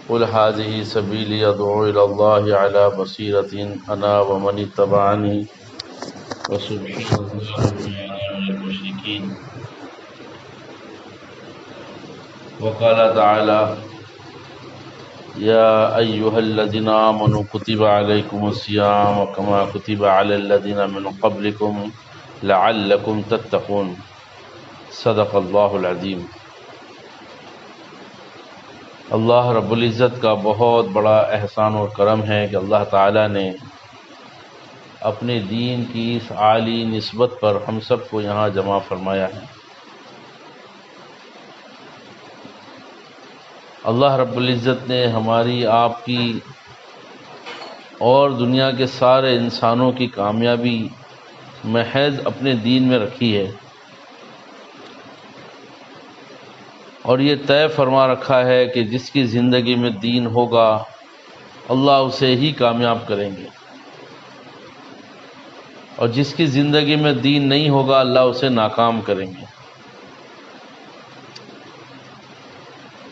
قل هذه سبيلي أدعو إلى الله على بصيرة أنا ومن اتبعني وسبحان الله وما أنا من المشركين. وقال تعالى يا أيها الذين آمنوا كتب عليكم الصيام كما كتب على الذين من قبلكم لعلكم تتقون. صدق اللہ العظیم۔ اللہ رب العزت کا بہت بڑا احسان اور کرم ہے کہ اللہ تعالیٰ نے اپنے دین کی اس عالی نسبت پر ہم سب کو یہاں جمع فرمایا ہے۔ اللہ رب العزت نے ہماری آپ کی اور دنیا کے سارے انسانوں کی کامیابی محض اپنے دین میں رکھی ہے، اور یہ طے فرما رکھا ہے کہ جس کی زندگی میں دین ہوگا اللہ اسے ہی کامیاب کریں گے، اور جس کی زندگی میں دین نہیں ہوگا اللہ اسے ناکام کریں گے۔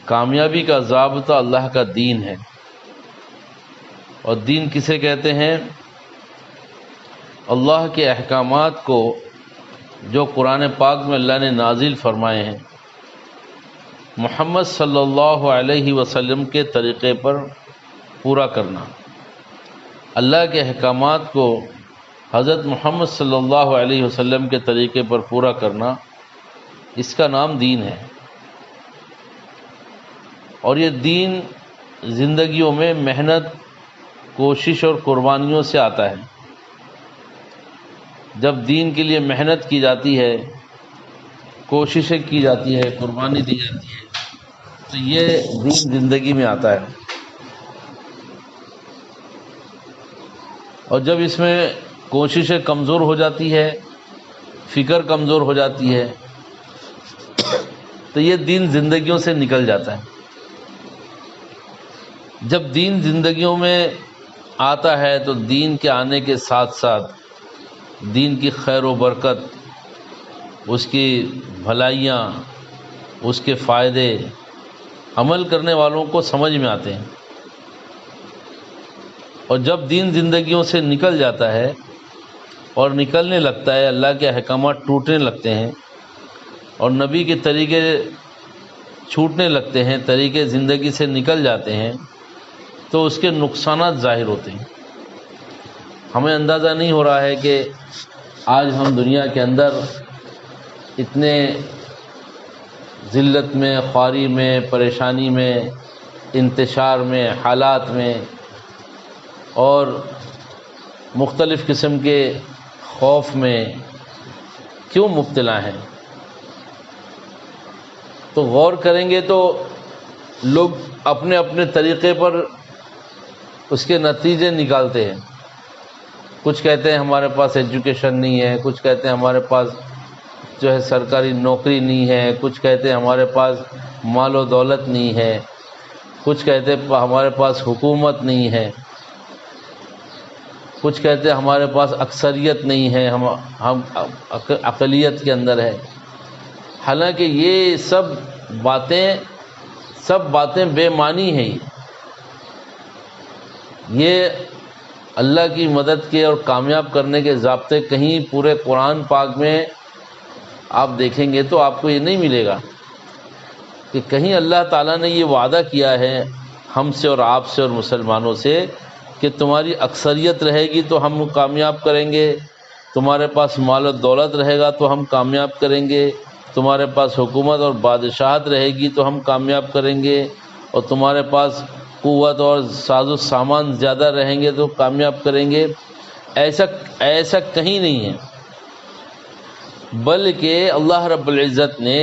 کامیابی کا ضابطہ اللہ کا دین ہے، اور دین کسے کہتے ہیں؟ اللہ کے احکامات کو جو قرآن پاک میں اللہ نے نازل فرمائے ہیں، محمد صلی اللہ علیہ وسلم کے طریقے پر پورا کرنا، اللہ کے احکامات کو حضرت محمد صلی اللہ علیہ وسلم کے طریقے پر پورا کرنا، اس کا نام دین ہے۔ اور یہ دین زندگیوں میں محنت، کوشش اور قربانیوں سے آتا ہے۔ جب دین کے لیے محنت کی جاتی ہے، کوششیں کی جاتی ہے، قربانی دی جاتی ہے، تو یہ دین زندگی میں آتا ہے۔ اور جب اس میں کوششیں کمزور ہو جاتی ہے، فکر کمزور ہو جاتی ہے، تو یہ دین زندگیوں سے نکل جاتا ہے۔ جب دین زندگیوں میں آتا ہے تو دین کے آنے کے ساتھ ساتھ دین کی خیر و برکت، اس کی بھلائیاں، اس کے فائدے عمل کرنے والوں کو سمجھ میں آتے ہیں۔ اور جب دین زندگیوں سے نکل جاتا ہے اور نکلنے لگتا ہے، اللہ کے احکامات ٹوٹنے لگتے ہیں اور نبی کے طریقے چھوٹنے لگتے ہیں، طریقے زندگی سے نکل جاتے ہیں، تو اس کے نقصانات ظاہر ہوتے ہیں۔ ہمیں اندازہ نہیں ہو رہا ہے کہ آج ہم دنیا کے اندر اتنے ذلت میں، خواری میں، پریشانی میں، انتشار میں، حالات میں اور مختلف قسم کے خوف میں کیوں مبتلا ہیں۔ تو غور کریں گے تو لوگ اپنے اپنے طریقے پر اس کے نتیجے نکالتے ہیں۔ کچھ کہتے ہیں ہمارے پاس ایجوکیشن نہیں ہے، کچھ کہتے ہیں ہمارے پاس جو ہے سرکاری نوکری نہیں ہے، کچھ کہتے ہیں ہمارے پاس مال و دولت نہیں ہے، کچھ کہتے ہیں ہمارے پاس حکومت نہیں ہے، کچھ کہتے ہیں ہمارے پاس اکثریت نہیں ہے، ہم اقلیت کے اندر ہے۔ حالانکہ یہ سب باتیں بے معنی ہیں۔ یہ اللہ کی مدد کے اور کامیاب کرنے کے ضابطے کہیں پورے قرآن پاک میں آپ دیکھیں گے تو آپ کو یہ نہیں ملے گا کہ کہیں اللہ تعالیٰ نے یہ وعدہ کیا ہے ہم سے اور آپ سے اور مسلمانوں سے کہ تمہاری اکثریت رہے گی تو ہم کامیاب کریں گے، تمہارے پاس مال و دولت رہے گا تو ہم کامیاب کریں گے، تمہارے پاس حکومت اور بادشاہت رہے گی تو ہم کامیاب کریں گے، اور تمہارے پاس قوت اور ساز و سامان زیادہ رہیں گے تو کامیاب کریں گے۔ ایسا کہیں نہیں ہے، بلکہ اللہ رب العزت نے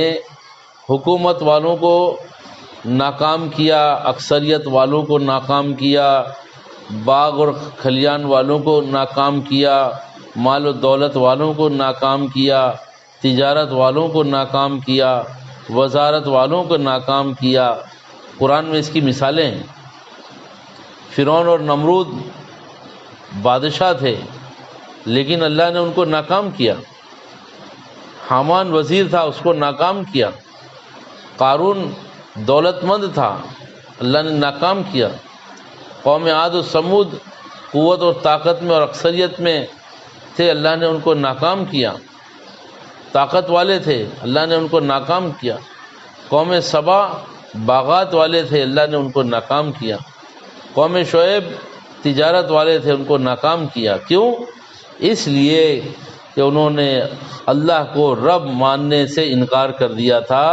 حکومت والوں کو ناکام کیا، اکثریت والوں کو ناکام کیا، باغ اور کھلیان والوں کو ناکام کیا، مال و دولت والوں کو ناکام کیا، تجارت والوں کو ناکام کیا، وزارت والوں کو ناکام کیا۔ قرآن میں اس کی مثالیں ہیں۔ فرعون اور نمرود بادشاہ تھے لیکن اللہ نے ان کو ناکام کیا۔ حامان وزیر تھا، اس کو ناکام کیا۔ قارون دولت مند تھا اللہ نے ناکام کیا۔ قوم عاد و سمود قوت اور طاقت میں اور اکثریت میں تھے، اللہ نے ان کو ناکام کیا، طاقت والے تھے، اللہ نے ان کو ناکام کیا۔ قوم سبا باغات والے تھے، اللہ نے ان کو ناکام کیا۔ قوم شعیب تجارت والے تھے، ان کو ناکام کیا۔ کیوں؟ اس لیے کہ انہوں نے اللہ کو رب ماننے سے انکار کر دیا تھا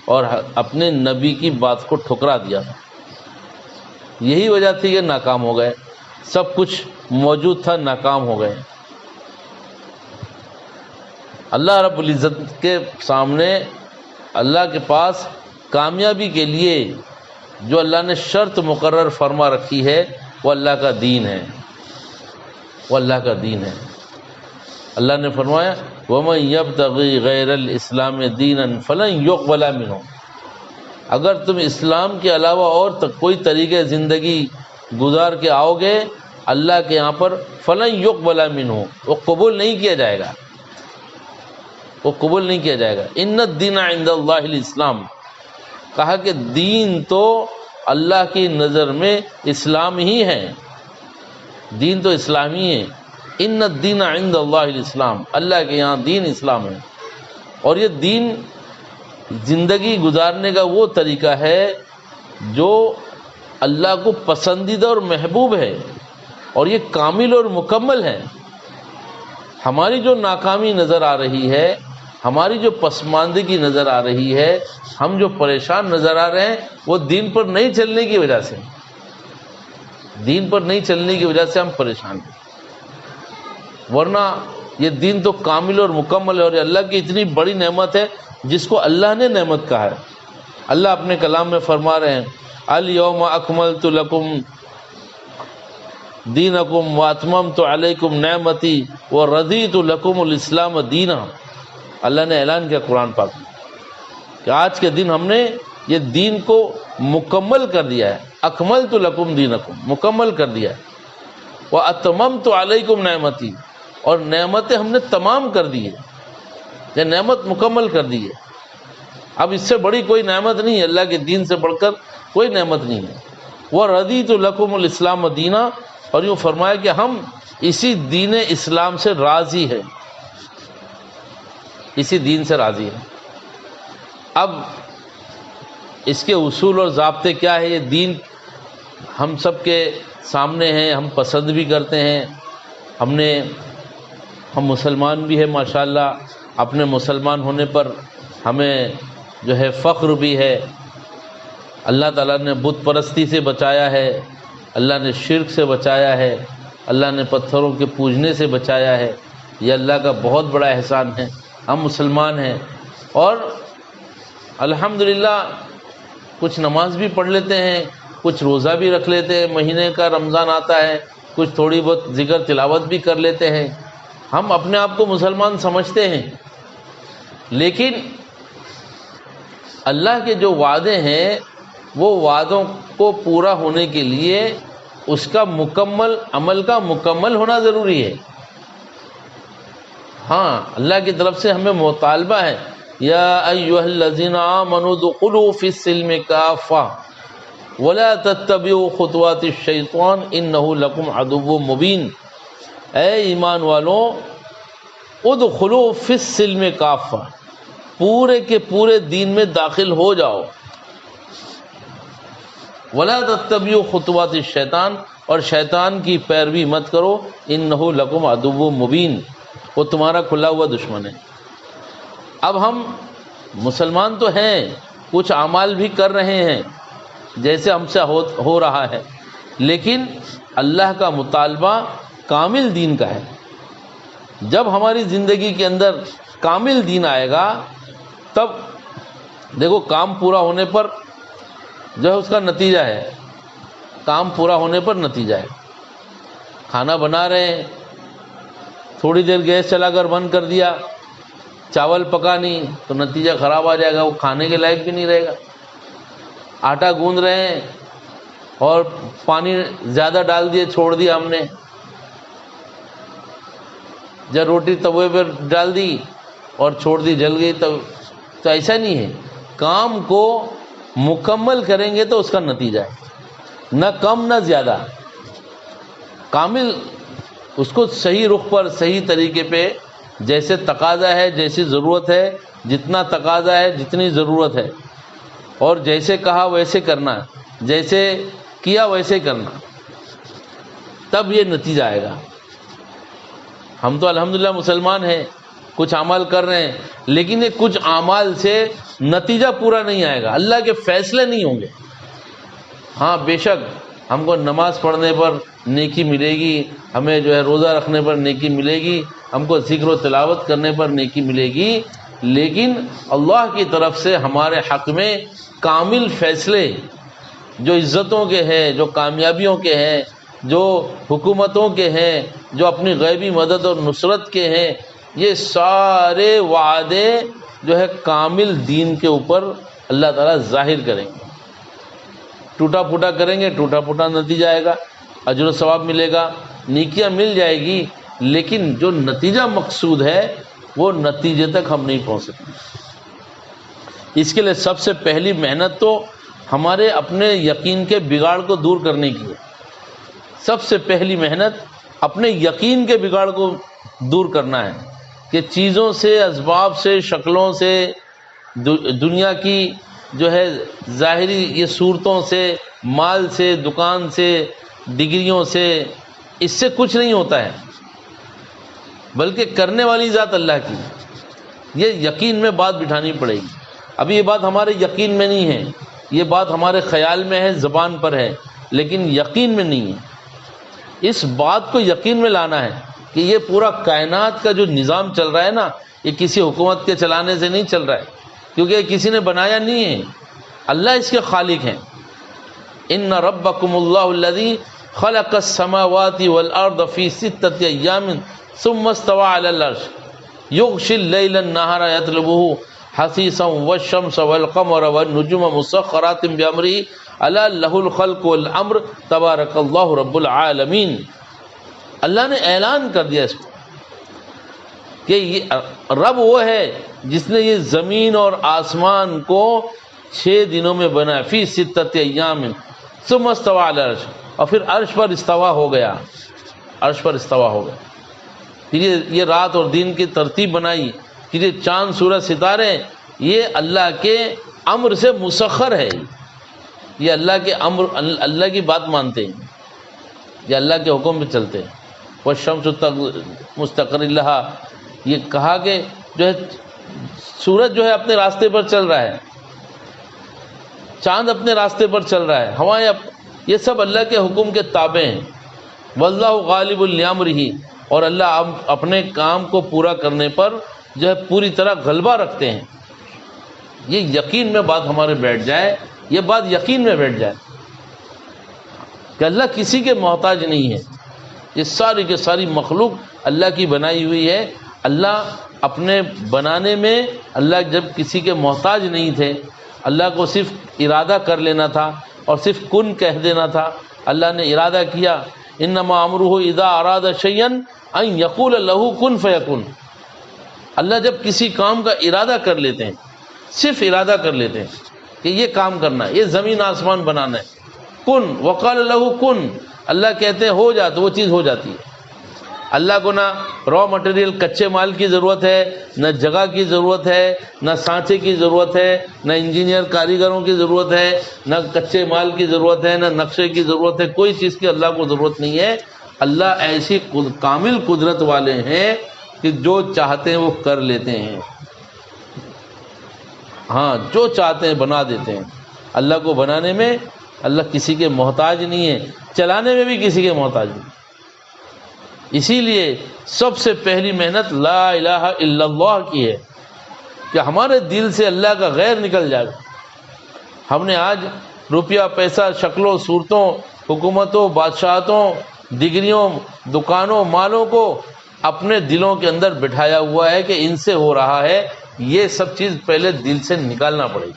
اور اپنے نبی کی بات کو ٹھکرا دیا تھا۔ یہی وجہ تھی کہ ناکام ہو گئے، سب کچھ موجود تھا، ناکام ہو گئے۔ اللہ رب العزت کے سامنے، اللہ کے پاس کامیابی کے لیے جو اللہ نے شرط مقرر فرما رکھی ہے وہ اللہ کا دین ہے، وہ اللہ کا دین ہے۔ اللہ نے فرمایا وَمَن يَبْتَغِي غَيْرَ الْإِسْلَامِ دِينًا فَلَن يُقْبَلَ مِنْهُ، اگر تم اسلام کے علاوہ اور کوئی طریقے زندگی گزار کے آؤ گے اللہ کے یہاں پر فَلَن يُقْبَلَ مِنْهُ، وہ قبول نہیں کیا جائے گا، وہ قبول نہیں کیا جائے گا۔ ان الدین عند اللہ الاسلام، کہا کہ دین تو اللہ کی نظر میں اسلام ہی ہے، دین تو اسلام ہی ہے۔ ان الدین عند اللہ الاسلام، اللہ کے یہاں دین اسلام ہے، اور یہ دین زندگی گزارنے کا وہ طریقہ ہے جو اللہ کو پسندیدہ اور محبوب ہے، اور یہ کامل اور مکمل ہے۔ ہماری جو ناکامی نظر آ رہی ہے، ہماری جو پسماندگی نظر آ رہی ہے، ہم جو پریشان نظر آ رہے ہیں، وہ دین پر نہیں چلنے کی وجہ سے، دین پر نہیں چلنے کی وجہ سے ہم پریشان ہیں، ورنہ یہ دین تو کامل اور مکمل ہے، اور یہ اللہ کی اتنی بڑی نعمت ہے جس کو اللہ نے نعمت کہا ہے۔ اللہ اپنے کلام میں فرما رہے ہیں الیوم اکملت لکم دینکم واتممت علیکم نعمتی ورضیت لکم الاسلام دینا۔ اللہ نے اعلان کیا قرآن پاک میں کہ آج کے دن ہم نے یہ دین کو مکمل کر دیا ہے، اکملت لکم دینکم، مکمل کر دیا ہے، واتممت علیکم نعمتی، اور نعمتیں ہم نے تمام کر دی ہے، یہ نعمت مکمل کر دی ہے۔ اب اس سے بڑی کوئی نعمت نہیں ہے، اللہ کے دین سے بڑھ کر کوئی نعمت نہیں ہے۔ وَرَضِيتُ لَكُمُ الْإِسْلَامَ دِينًا، اور یوں فرمایا کہ ہم اسی دین اسلام سے راضی ہیں، اسی دین سے راضی ہیں۔ اب اس کے اصول اور ضابطے کیا ہے؟ یہ دین ہم سب کے سامنے ہیں، ہم پسند بھی کرتے ہیں، ہم مسلمان بھی ہیں ماشاءاللہ، اپنے مسلمان ہونے پر ہمیں جو ہے فخر بھی ہے۔ اللہ تعالیٰ نے بت پرستی سے بچایا ہے، اللہ نے شرک سے بچایا ہے، اللہ نے پتھروں کے پوجنے سے بچایا ہے، یہ اللہ کا بہت بڑا احسان ہے۔ ہم مسلمان ہیں اور الحمدللہ کچھ نماز بھی پڑھ لیتے ہیں، کچھ روزہ بھی رکھ لیتے ہیں، مہینے کا رمضان آتا ہے، کچھ تھوڑی بہت ذکر تلاوت بھی کر لیتے ہیں، ہم اپنے آپ کو مسلمان سمجھتے ہیں۔ لیکن اللہ کے جو وعدے ہیں وہ وعدوں کو پورا ہونے کے لیے اس کا مکمل عمل کا مکمل ہونا ضروری ہے۔ ہاں، اللہ کی طرف سے ہمیں مطالبہ ہے یا ایھا الذین آمنوا ادخلوا فی السلم کافۃ ولا تتبعوا خطوات الشیطان انہ لکم عدو مبین، اے ایمان والوں ادخلوا فی السلم کافۃ، پورے کے پورے دین میں داخل ہو جاؤ، ولا تتبعوا خطوات الشیطان، اور شیطان کی پیروی مت کرو، انہ لکم عدو مبین، وہ تمہارا کھلا ہوا دشمن ہے۔ اب ہم مسلمان تو ہیں، کچھ اعمال بھی کر رہے ہیں جیسے ہم سے ہو رہا ہے، لیکن اللہ کا مطالبہ کامل دین کا ہے۔ جب ہماری زندگی کے اندر کامل دین آئے گا تب دیکھو کام پورا ہونے پر جو ہے اس کا نتیجہ ہے، کام پورا ہونے پر نتیجہ ہے۔ کھانا بنا رہے ہیں، تھوڑی دیر گیس چلا کر بند کر دیا، چاول پکا نہیں تو نتیجہ خراب آ جائے گا، وہ کھانے کے لائق بھی نہیں رہے گا۔ آٹا گوندھ رہے ہیں اور پانی زیادہ ڈال دیے، چھوڑ دیا ہم نے، جب روٹی توے پر ڈال دی اور چھوڑ دی، جل گئی، تو ایسا نہیں ہے۔ کام کو مکمل کریں گے تو اس کا نتیجہ ہے، نہ کم نہ زیادہ، کامل، اس کو صحیح رخ پر صحیح طریقے پہ جیسے تقاضا ہے، جیسی ضرورت ہے، جتنا تقاضا ہے، جتنی ضرورت ہے، اور جیسے کہا ویسے کرنا، جیسے کیا ویسے کرنا، تب یہ نتیجہ آئے گا۔ ہم تو الحمدللہ مسلمان ہیں، کچھ اعمال کر رہے ہیں، لیکن یہ کچھ اعمال سے نتیجہ پورا نہیں آئے گا، اللہ کے فیصلے نہیں ہوں گے۔ ہاں بے شک ہم کو نماز پڑھنے پر نیکی ملے گی، ہمیں جو ہے روزہ رکھنے پر نیکی ملے گی، ہم کو ذکر و تلاوت کرنے پر نیکی ملے گی، لیکن اللہ کی طرف سے ہمارے حق میں کامل فیصلے جو عزتوں کے ہیں، جو کامیابیوں کے ہیں، جو حکومتوں کے ہیں، جو اپنی غیبی مدد اور نصرت کے ہیں، یہ سارے وعدے جو ہے کامل دین کے اوپر اللہ تعالیٰ ظاہر کریں گے۔ ٹوٹا پھوٹا کریں گے، ٹوٹا پھوٹا نتیجہ آئے گا، اجر و ثواب ملے گا، نیکیاں مل جائے گی، لیکن جو نتیجہ مقصود ہے وہ نتیجے تک ہم نہیں پہنچ سکتے۔ اس کے لیے سب سے پہلی محنت تو ہمارے اپنے یقین کے بگاڑ کو دور کرنے کی ہے۔ سب سے پہلی محنت اپنے یقین کے بگاڑ کو دور کرنا ہے، کہ چیزوں سے، اسباب سے، شکلوں سے، دنیا کی جو ہے ظاہری یہ صورتوں سے، مال سے، دکان سے، ڈگریوں سے، اس سے کچھ نہیں ہوتا ہے، بلکہ کرنے والی ذات اللہ کی۔ یہ یقین میں بات بٹھانی پڑے گی۔ ابھی یہ بات ہمارے یقین میں نہیں ہے، یہ بات ہمارے خیال میں ہے، زبان پر ہے، لیکن یقین میں نہیں ہے۔ اس بات کو یقین میں لانا ہے کہ یہ پورا کائنات کا جو نظام چل رہا ہے نا، یہ کسی حکومت کے چلانے سے نہیں چل رہا ہے، کیونکہ یہ کسی نے بنایا نہیں ہے، اللہ اس کے خالق ہیں۔ ان ربکم اللہ الذی خلق السماوات والارض فی ستۃ ایام ثم استوى علی العرش یغشی اللیل النہار یطلبہ حثیثا والشمس والقمر والنجوم مسخرات بامرہ الا لہ الخلق والامر تبارک اللہ رب العالمین۔ اللہ نے اعلان کر دیا اس کو کہ یہ رب وہ ہے جس نے یہ زمین اور آسمان کو 6 دنوں میں بنایا، فی ستۃ ایام ثم استوى علی العرش، اور پھر عرش پر استوا ہو گیا، عرش پر استوا ہو گیا۔ پھر یہ رات اور دن کی ترتیب بنائی، پھر یہ چاند سورج ستارے، یہ اللہ کے امر سے مسخر ہے، یہ اللہ کے امر، اللہ کی بات مانتے ہیں، یہ اللہ کے حکم پہ چلتے ہیں۔ والشمس مستقر لہا، یہ کہا کہ جو ہے سورج جو ہے اپنے راستے پر چل رہا ہے، چاند اپنے راستے پر چل رہا ہے، ہوائیں یہ سب اللہ کے حکم کے تابع ہیں۔ واللہ غالب لامرہ، اور اللہ اپنے کام کو پورا کرنے پر جو ہے پوری طرح غلبہ رکھتے ہیں۔ یہ یقین میں بات ہمارے بیٹھ جائے، یہ بات یقین میں بیٹھ جائے کہ اللہ کسی کے محتاج نہیں ہے، یہ ساری کے ساری مخلوق اللہ کی بنائی ہوئی ہے۔ اللہ اپنے بنانے میں اللہ جب کسی کے محتاج نہیں تھے، اللہ کو صرف ارادہ کر لینا تھا اور صرف کن کہہ دینا تھا۔ اللہ نے ارادہ کیا، انما امرہ اذا اراد شیئا ان یقول لہ کن فیکن۔ اللہ جب کسی کام کا ارادہ کر لیتے ہیں، صرف ارادہ کر لیتے ہیں کہ یہ کام کرنا ہے، یہ زمین آسمان بنانا ہے، کن وقال لہ کن، اللہ کہتے ہیں ہو جا تو وہ چیز ہو جاتی ہے۔ اللہ کو نہ را مٹیریل کچے مال کی ضرورت ہے، نہ جگہ کی ضرورت ہے، نہ سانچے کی ضرورت ہے، نہ انجینئر کاریگروں کی ضرورت ہے، نہ کچے مال کی ضرورت ہے، نہ نقشے کی ضرورت ہے، کوئی چیز کی اللہ کو ضرورت نہیں ہے۔ اللہ ایسی کامل قدرت والے ہیں کہ جو چاہتے ہیں وہ کر لیتے ہیں، ہاں جو چاہتے ہیں بنا دیتے ہیں۔ اللہ کو بنانے میں اللہ کسی کے محتاج نہیں ہے، چلانے میں بھی کسی کے محتاج نہیں۔ اسی لیے سب سے پہلی محنت لا الہ الا اللہ کی ہے کہ ہمارے دل سے اللہ کا غیر نکل جائے۔ ہم نے آج روپیہ پیسہ، شکلوں، صورتوں، حکومتوں، بادشاہتوں، ڈگریوں، دکانوں، مالوں کو اپنے دلوں کے اندر بٹھایا ہوا ہے کہ ان سے ہو رہا ہے۔ یہ سب چیز پہلے دل سے نکالنا پڑے گی،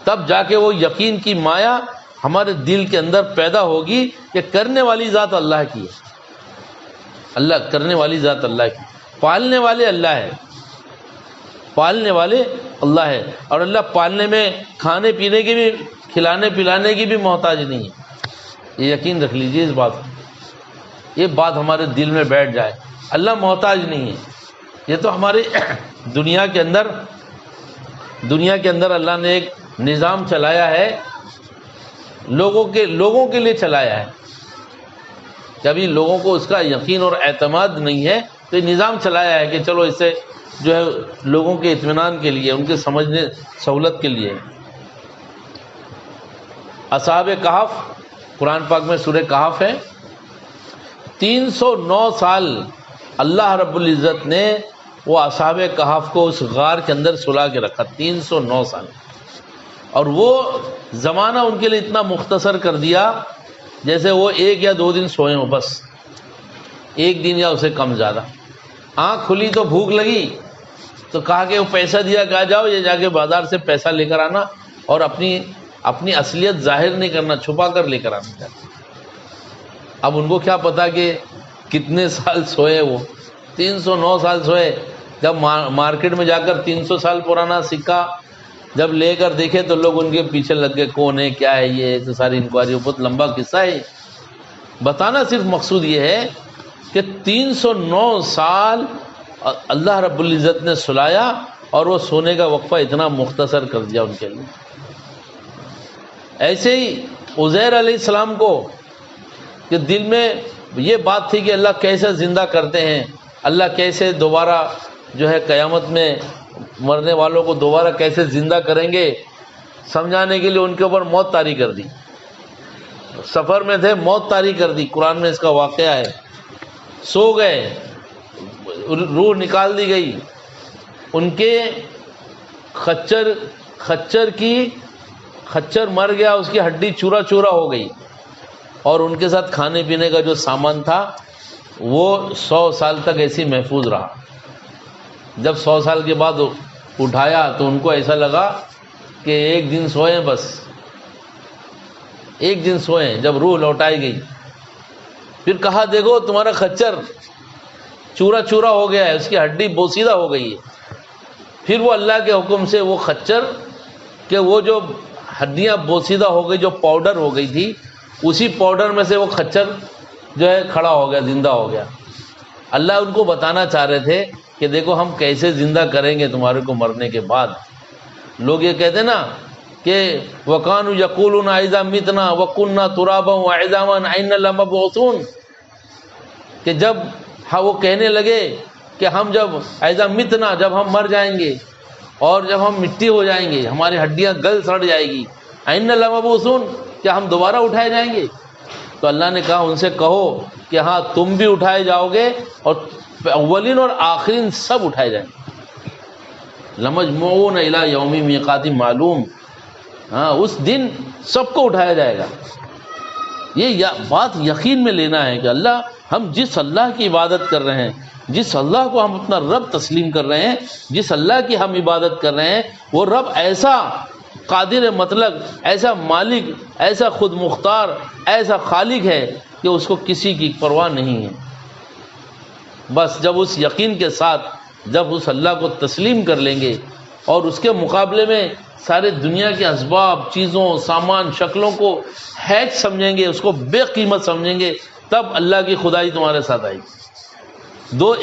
تب جا کے وہ یقین کی مایا ہمارے دل کے اندر پیدا ہوگی کہ کرنے والی ذات اللہ کی ہے، اللہ کرنے والی ذات اللہ کی، پالنے والے اللہ ہے، پالنے والے اللہ ہے، اور اللہ پالنے میں کھانے پینے کی بھی، کھلانے پلانے کی بھی محتاج نہیں ہے۔ یہ یقین رکھ لیجیے اس بات کو، یہ بات ہمارے دل میں بیٹھ جائے، اللہ محتاج نہیں ہے۔ یہ تو ہمارے دنیا کے اندر اللہ نے ایک نظام چلایا ہے، لوگوں کے لیے چلایا ہے۔ کبھی لوگوں کو اس کا یقین اور اعتماد نہیں ہے تو یہ نظام چلایا ہے کہ چلو اس سے جو ہے لوگوں کے اطمینان کے لیے، ان کے سمجھنے سہولت کے لیے۔ اصحاب کہف، قرآن پاک میں سورہ کہف ہے، 309 سال اللہ رب العزت نے وہ اصحاب کہف کو اس غار کے اندر سلا کے رکھا، 309 سال، اور وہ زمانہ ان کے لیے اتنا مختصر کر دیا جیسے وہ 1 یا 2 دن سوئے ہوں، بس 1 دن یا اسے کم زیادہ۔ آنکھ کھلی تو بھوک لگی تو کہا کہ وہ پیسہ دیا کہ آ جاؤ، یہ جا کے بازار سے پیسہ لے کر آنا، اور اپنی اصلیت ظاہر نہیں کرنا، چھپا کر لے کر آنا۔ اب ان کو کیا پتا کہ کتنے سال سوئے، وہ 309 سال سوئے۔ جب مارکیٹ میں جا کر 300 سال پرانا سکہ جب لے کر دیکھے تو لوگ ان کے پیچھے لگ گئے، کون ہے، کیا ہے یہ، تو ساری انکوائری، بہت لمبا قصہ ہے۔ بتانا صرف مقصود یہ ہے کہ 309 سال اللہ رب العزت نے سلایا، اور وہ سونے کا وقفہ اتنا مختصر کر دیا ان کے لیے۔ ایسے ہی عزیر علیہ السلام کو کہ دل میں یہ بات تھی کہ اللہ کیسے زندہ کرتے ہیں، اللہ کیسے دوبارہ جو ہے قیامت میں مرنے والوں کو دوبارہ کیسے زندہ کریں گے، سمجھانے کے لیے ان کے اوپر موت طاری کر دی۔ سفر میں تھے، موت طاری کر دی، قرآن میں اس کا واقعہ ہے۔ سو گئے، روح نکال دی گئی، ان کے خچر مر گیا، اس کی ہڈی چورا چورا ہو گئی، اور ان کے ساتھ کھانے پینے کا جو سامان تھا وہ 100 سال تک ایسی محفوظ رہا۔ جب 100 سال کے بعد اٹھایا تو ان کو ایسا لگا کہ 1 دن سوئے، بس 1 دن سوئے۔ جب روح لوٹائی گئی پھر کہا دیکھو تمہارا خچر چورا چورا ہو گیا ہے، اس کی ہڈی بوسیدہ ہو گئی ہے۔ پھر وہ اللہ کے حکم سے وہ خچر کہ وہ جو ہڈیاں بوسیدہ ہو گئی، جو پاؤڈر ہو گئی تھی، اسی پاؤڈر میں سے وہ خچر جو ہے کھڑا ہو گیا، زندہ ہو گیا۔ اللہ ان کو بتانا چاہ رہے تھے کہ دیکھو ہم کیسے زندہ کریں گے تمہارے کو مرنے کے بعد۔ لوگ یہ کہتے ہیں نا کہ وَكَانُوا يَقُولُونَ إِذَا مِتْنَا وَكُنَّا تُرَابًا وَعِظَامًا أَإِنَّا لَمَبْعُوثُونَ، کہ جب وہ کہنے لگے کہ ہم جب اِذَا مِتْنَا، جب ہم مر جائیں گے اور جب ہم مٹی ہو جائیں گے، ہماری ہڈیاں گل سڑ جائے گی، أَإِنَّا لَمَبْعُوثُونَ، کیا ہم دوبارہ اٹھائے جائیں گے؟ تو اللہ نے کہا ان سے کہو کہ ہاں تم بھی اٹھائے جاؤ گے، اور اولین اور آخرین سب اٹھائے جائیں گے۔ لَمَجْمُوعُونَ إِلَىٰ يَوْمٍ مِيقَاتٍ مَعْلُومٍ، ہاں اس دن سب کو اٹھایا جائے گا۔ یہ بات یقین میں لینا ہے کہ اللہ، ہم جس اللہ کی عبادت کر رہے ہیں، جس اللہ کو ہم اپنا رب تسلیم کر رہے ہیں، جس اللہ کی ہم عبادت کر رہے ہیں، وہ رب ایسا قادر مطلق، ایسا مالک، ایسا خود مختار، ایسا خالق ہے کہ اس کو کسی کی پرواہ نہیں ہے۔ بس جب اس یقین کے ساتھ جب اس اللہ کو تسلیم کر لیں گے اور اس کے مقابلے میں سارے دنیا کے اسباب، چیزوں، سامان، شکلوں کو ہیچ سمجھیں گے، اس کو بے قیمت سمجھیں گے، تب اللہ کی خدائی تمہارے ساتھ آئے گی۔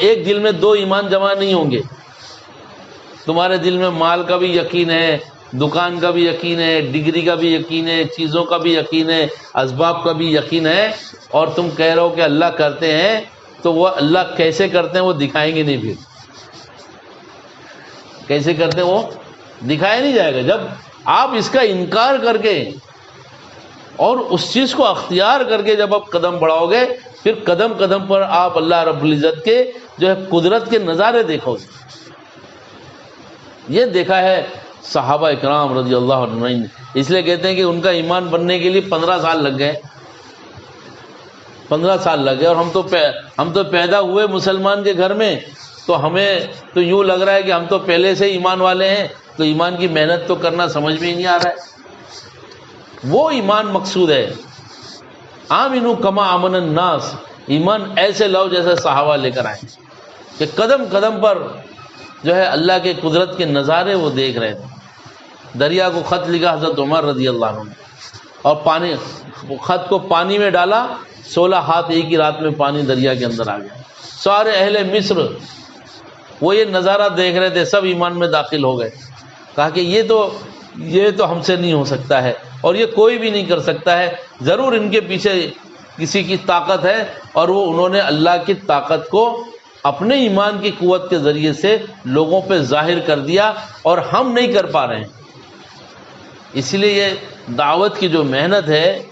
ایک دل میں 2 ایمان جمع نہیں ہوں گے۔ تمہارے دل میں مال کا بھی یقین ہے، دکان کا بھی یقین ہے، ڈگری کا بھی یقین ہے، چیزوں کا بھی یقین ہے، اسباب کا بھی یقین ہے، اور تم کہہ رہے ہو کہ اللہ کرتے ہیں، تو وہ اللہ کیسے کرتے ہیں وہ دکھائیں گے نہیں۔ پھر کیسے کرتے ہیں وہ دکھایا نہیں جائے گا۔ جب آپ اس کا انکار کر کے اور اس چیز کو اختیار کر کے جب آپ قدم بڑھاؤ گے، پھر قدم قدم پر آپ اللہ رب العزت کے جو ہے قدرت کے نظارے دیکھو گے۔ یہ دیکھا ہے صحابہ اکرام رضی اللہ عنہ، اس لیے کہتے ہیں کہ ان کا ایمان بننے کے لیے 15 سال لگ گئے، 15 سال لگ گئے۔ اور ہم تو پیدا ہوئے مسلمان کے گھر میں، تو ہمیں تو یوں لگ رہا ہے کہ ہم تو پہلے سے ایمان والے ہیں، تو ایمان کی محنت تو کرنا سمجھ میں ہی نہیں آ رہا ہے۔ وہ ایمان مقصود ہے، آمنوا کما آمن الناس، ایمان ایسے لاؤ جیسے صحابہ لے کر آئے، کہ قدم قدم پر جو ہے اللہ کے قدرت کے نظارے وہ دیکھ رہے تھے۔ دریا کو خط لکھا حضرت عمر رضی اللہ عنہ نے، اور پانی، خط کو پانی میں ڈالا، 16 ہاتھ ایک ہی رات میں پانی دریا کے اندر آ گیا۔ سارے اہل مصر وہ یہ نظارہ دیکھ رہے تھے، سب ایمان میں داخل ہو گئے۔ کہا کہ یہ تو ہم سے نہیں ہو سکتا ہے، اور یہ کوئی بھی نہیں کر سکتا ہے، ضرور ان کے پیچھے کسی کی طاقت ہے، اور انہوں نے اللہ کی طاقت کو اپنے ایمان کی قوت کے ذریعے سے لوگوں پہ ظاہر کر دیا، اور ہم نہیں کر پا رہے ہیں۔ اسی لیے یہ دعوت کی جو محنت ہے،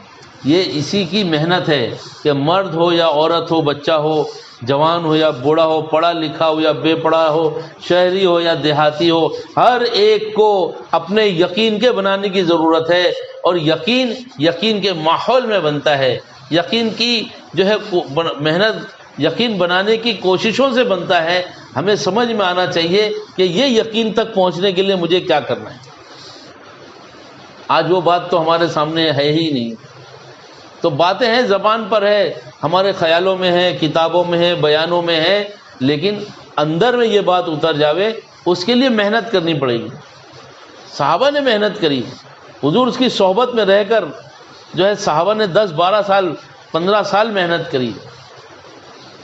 یہ اسی کی محنت ہے کہ مرد ہو یا عورت ہو، بچہ ہو، جوان ہو یا بوڑھا ہو، پڑھا لکھا ہو یا بے پڑھا ہو، شہری ہو یا دیہاتی ہو، ہر ایک کو اپنے یقین کے بنانے کی ضرورت ہے، اور یقین کے ماحول میں بنتا ہے۔ یقین کی جو ہے محنت یقین بنانے کی کوششوں سے بنتا ہے۔ ہمیں سمجھ میں آنا چاہیے کہ یہ یقین تک پہنچنے کے لیے مجھے کیا کرنا ہے۔ آج وہ بات تو ہمارے سامنے ہے ہی نہیں۔ تو باتیں ہیں، زبان پر ہے، ہمارے خیالوں میں ہے، کتابوں میں ہے، بیانوں میں ہے، لیکن اندر میں یہ بات اتر جاوے، اس کے لیے محنت کرنی پڑے گی۔ صحابہ نے محنت کری، حضور اس کی صحبت میں رہ کر جو ہے صحابہ نے 10 12 سال 15 سال محنت کری۔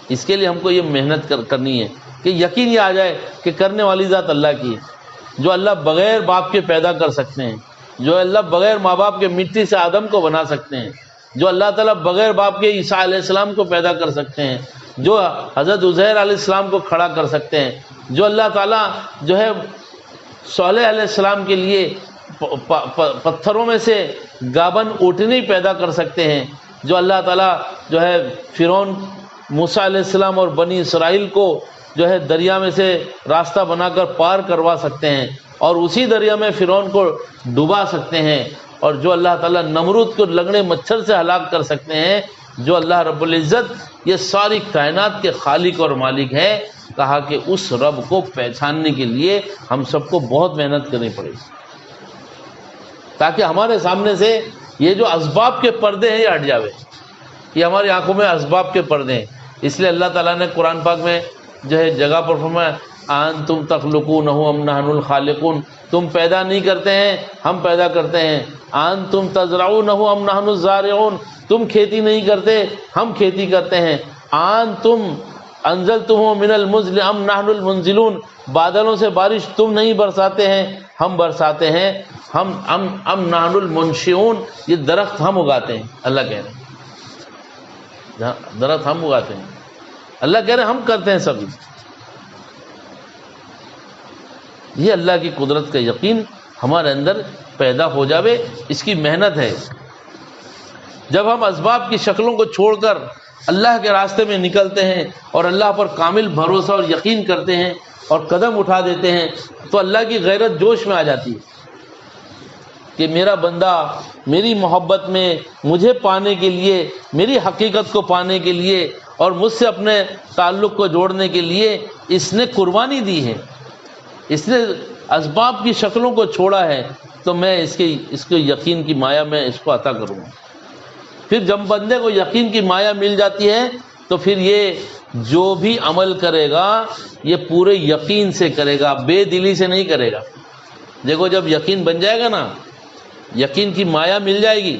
اس کے لیے ہم کو یہ محنت کرنی ہے کہ یقین یہ آ جائے کہ کرنے والی ذات اللہ کی ہے، جو اللہ بغیر باپ کے پیدا کر سکتے ہیں، جو اللہ بغیر ماں باپ کے مٹی سے آدم کو بنا سکتے ہیں، جو اللہ تعالیٰ بغیر باپ کے عیسیٰ علیہ السلام کو پیدا کر سکتے ہیں، جو حضرت عزیر علیہ السلام کو کھڑا کر سکتے ہیں، جو اللہ تعالیٰ جو ہے صالح علیہ السلام کے لیے پتھروں میں سے گابن اونٹنی پیدا کر سکتے ہیں، جو اللہ تعالیٰ جو ہے فرعون، موسیٰ علیہ السلام اور بنی اسرائیل کو جو ہے دریا میں سے راستہ بنا کر پار کروا سکتے ہیں، اور اسی دریا میں فرعون کو ڈبا سکتے ہیں، اور جو اللہ تعالیٰ نمرود کو لنگڑے مچھر سے ہلاک کر سکتے ہیں، جو اللہ رب العزت یہ ساری کائنات کے خالق اور مالک ہے۔ کہا کہ اس رب کو پہچاننے کے لیے ہم سب کو بہت محنت کرنی پڑے گی، تاکہ ہمارے سامنے سے یہ جو اسباب کے پردے ہیں یہ ہٹ جاوے۔ یہ ہماری آنکھوں میں اسباب کے پردے ہیں، اس لیے اللہ تعالیٰ نے قرآن پاک میں جو ہے جگہ پر فرمایا انتم تخلقونہ ام نحن الخالقون، تم پیدا نہیں کرتے ہیں، ہم پیدا کرتے ہیں۔ انتم تزرعونہ ام نحن الزارعون، تم کھیتی نہیں کرتے، ہم کھیتی کرتے ہیں۔ انتم انزلتمہ من المزن ام نحن المنزلون، بادلوں سے بارش تم نہیں برساتے ہیں، ہم برساتے ہیں۔ ہم نحن المنشئون، یہ درخت ہم اگاتے ہیں، اللہ کہہ رہے ہیں درخت ہم اگاتے ہیں، اللہ کہہ رہے ہیں ہم کرتے ہیں سبھی۔ یہ اللہ کی قدرت کا یقین ہمارے اندر پیدا ہو جاوے، اس کی محنت ہے۔ جب ہم اسباب کی شکلوں کو چھوڑ کر اللہ کے راستے میں نکلتے ہیں اور اللہ پر کامل بھروسہ اور یقین کرتے ہیں اور قدم اٹھا دیتے ہیں، تو اللہ کی غیرت جوش میں آ جاتی ہے کہ میرا بندہ میری محبت میں مجھے پانے کے لیے، میری حقیقت کو پانے کے لیے اور مجھ سے اپنے تعلق کو جوڑنے کے لیے اس نے قربانی دی ہے، اس نے اسباب کی شکلوں کو چھوڑا ہے، تو میں اس کو یقین کی مایا میں اس کو عطا کروں گا۔ پھر جب بندے کو یقین کی مایا مل جاتی ہے تو پھر یہ جو بھی عمل کرے گا یہ پورے یقین سے کرے گا، بے دلی سے نہیں کرے گا۔ دیکھو جب یقین بن جائے گا نا، یقین کی مایا مل جائے گی،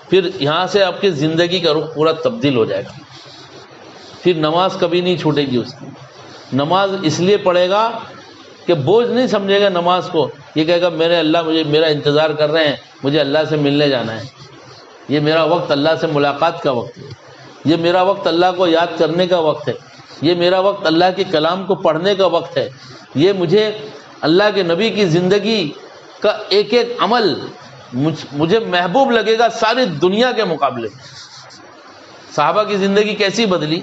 پھر یہاں سے آپ کی زندگی کا رخ پورا تبدیل ہو جائے گا۔ پھر نماز کبھی نہیں چھوٹے گی اس کی۔ نماز اس لیے پڑھے گا کہ بوجھ نہیں سمجھے گا نماز کو، یہ کہے گا میرے اللہ مجھے میرا انتظار کر رہے ہیں، مجھے اللہ سے ملنے جانا ہے، یہ میرا وقت اللہ سے ملاقات کا وقت ہے، یہ میرا وقت اللہ کو یاد کرنے کا وقت ہے، یہ میرا وقت اللہ کے کلام کو پڑھنے کا وقت ہے، یہ مجھے اللہ کے نبی کی زندگی کا ایک ایک عمل مجھے محبوب لگے گا ساری دنیا کے مقابلے میں۔ صحابہ کی زندگی کیسی بدلی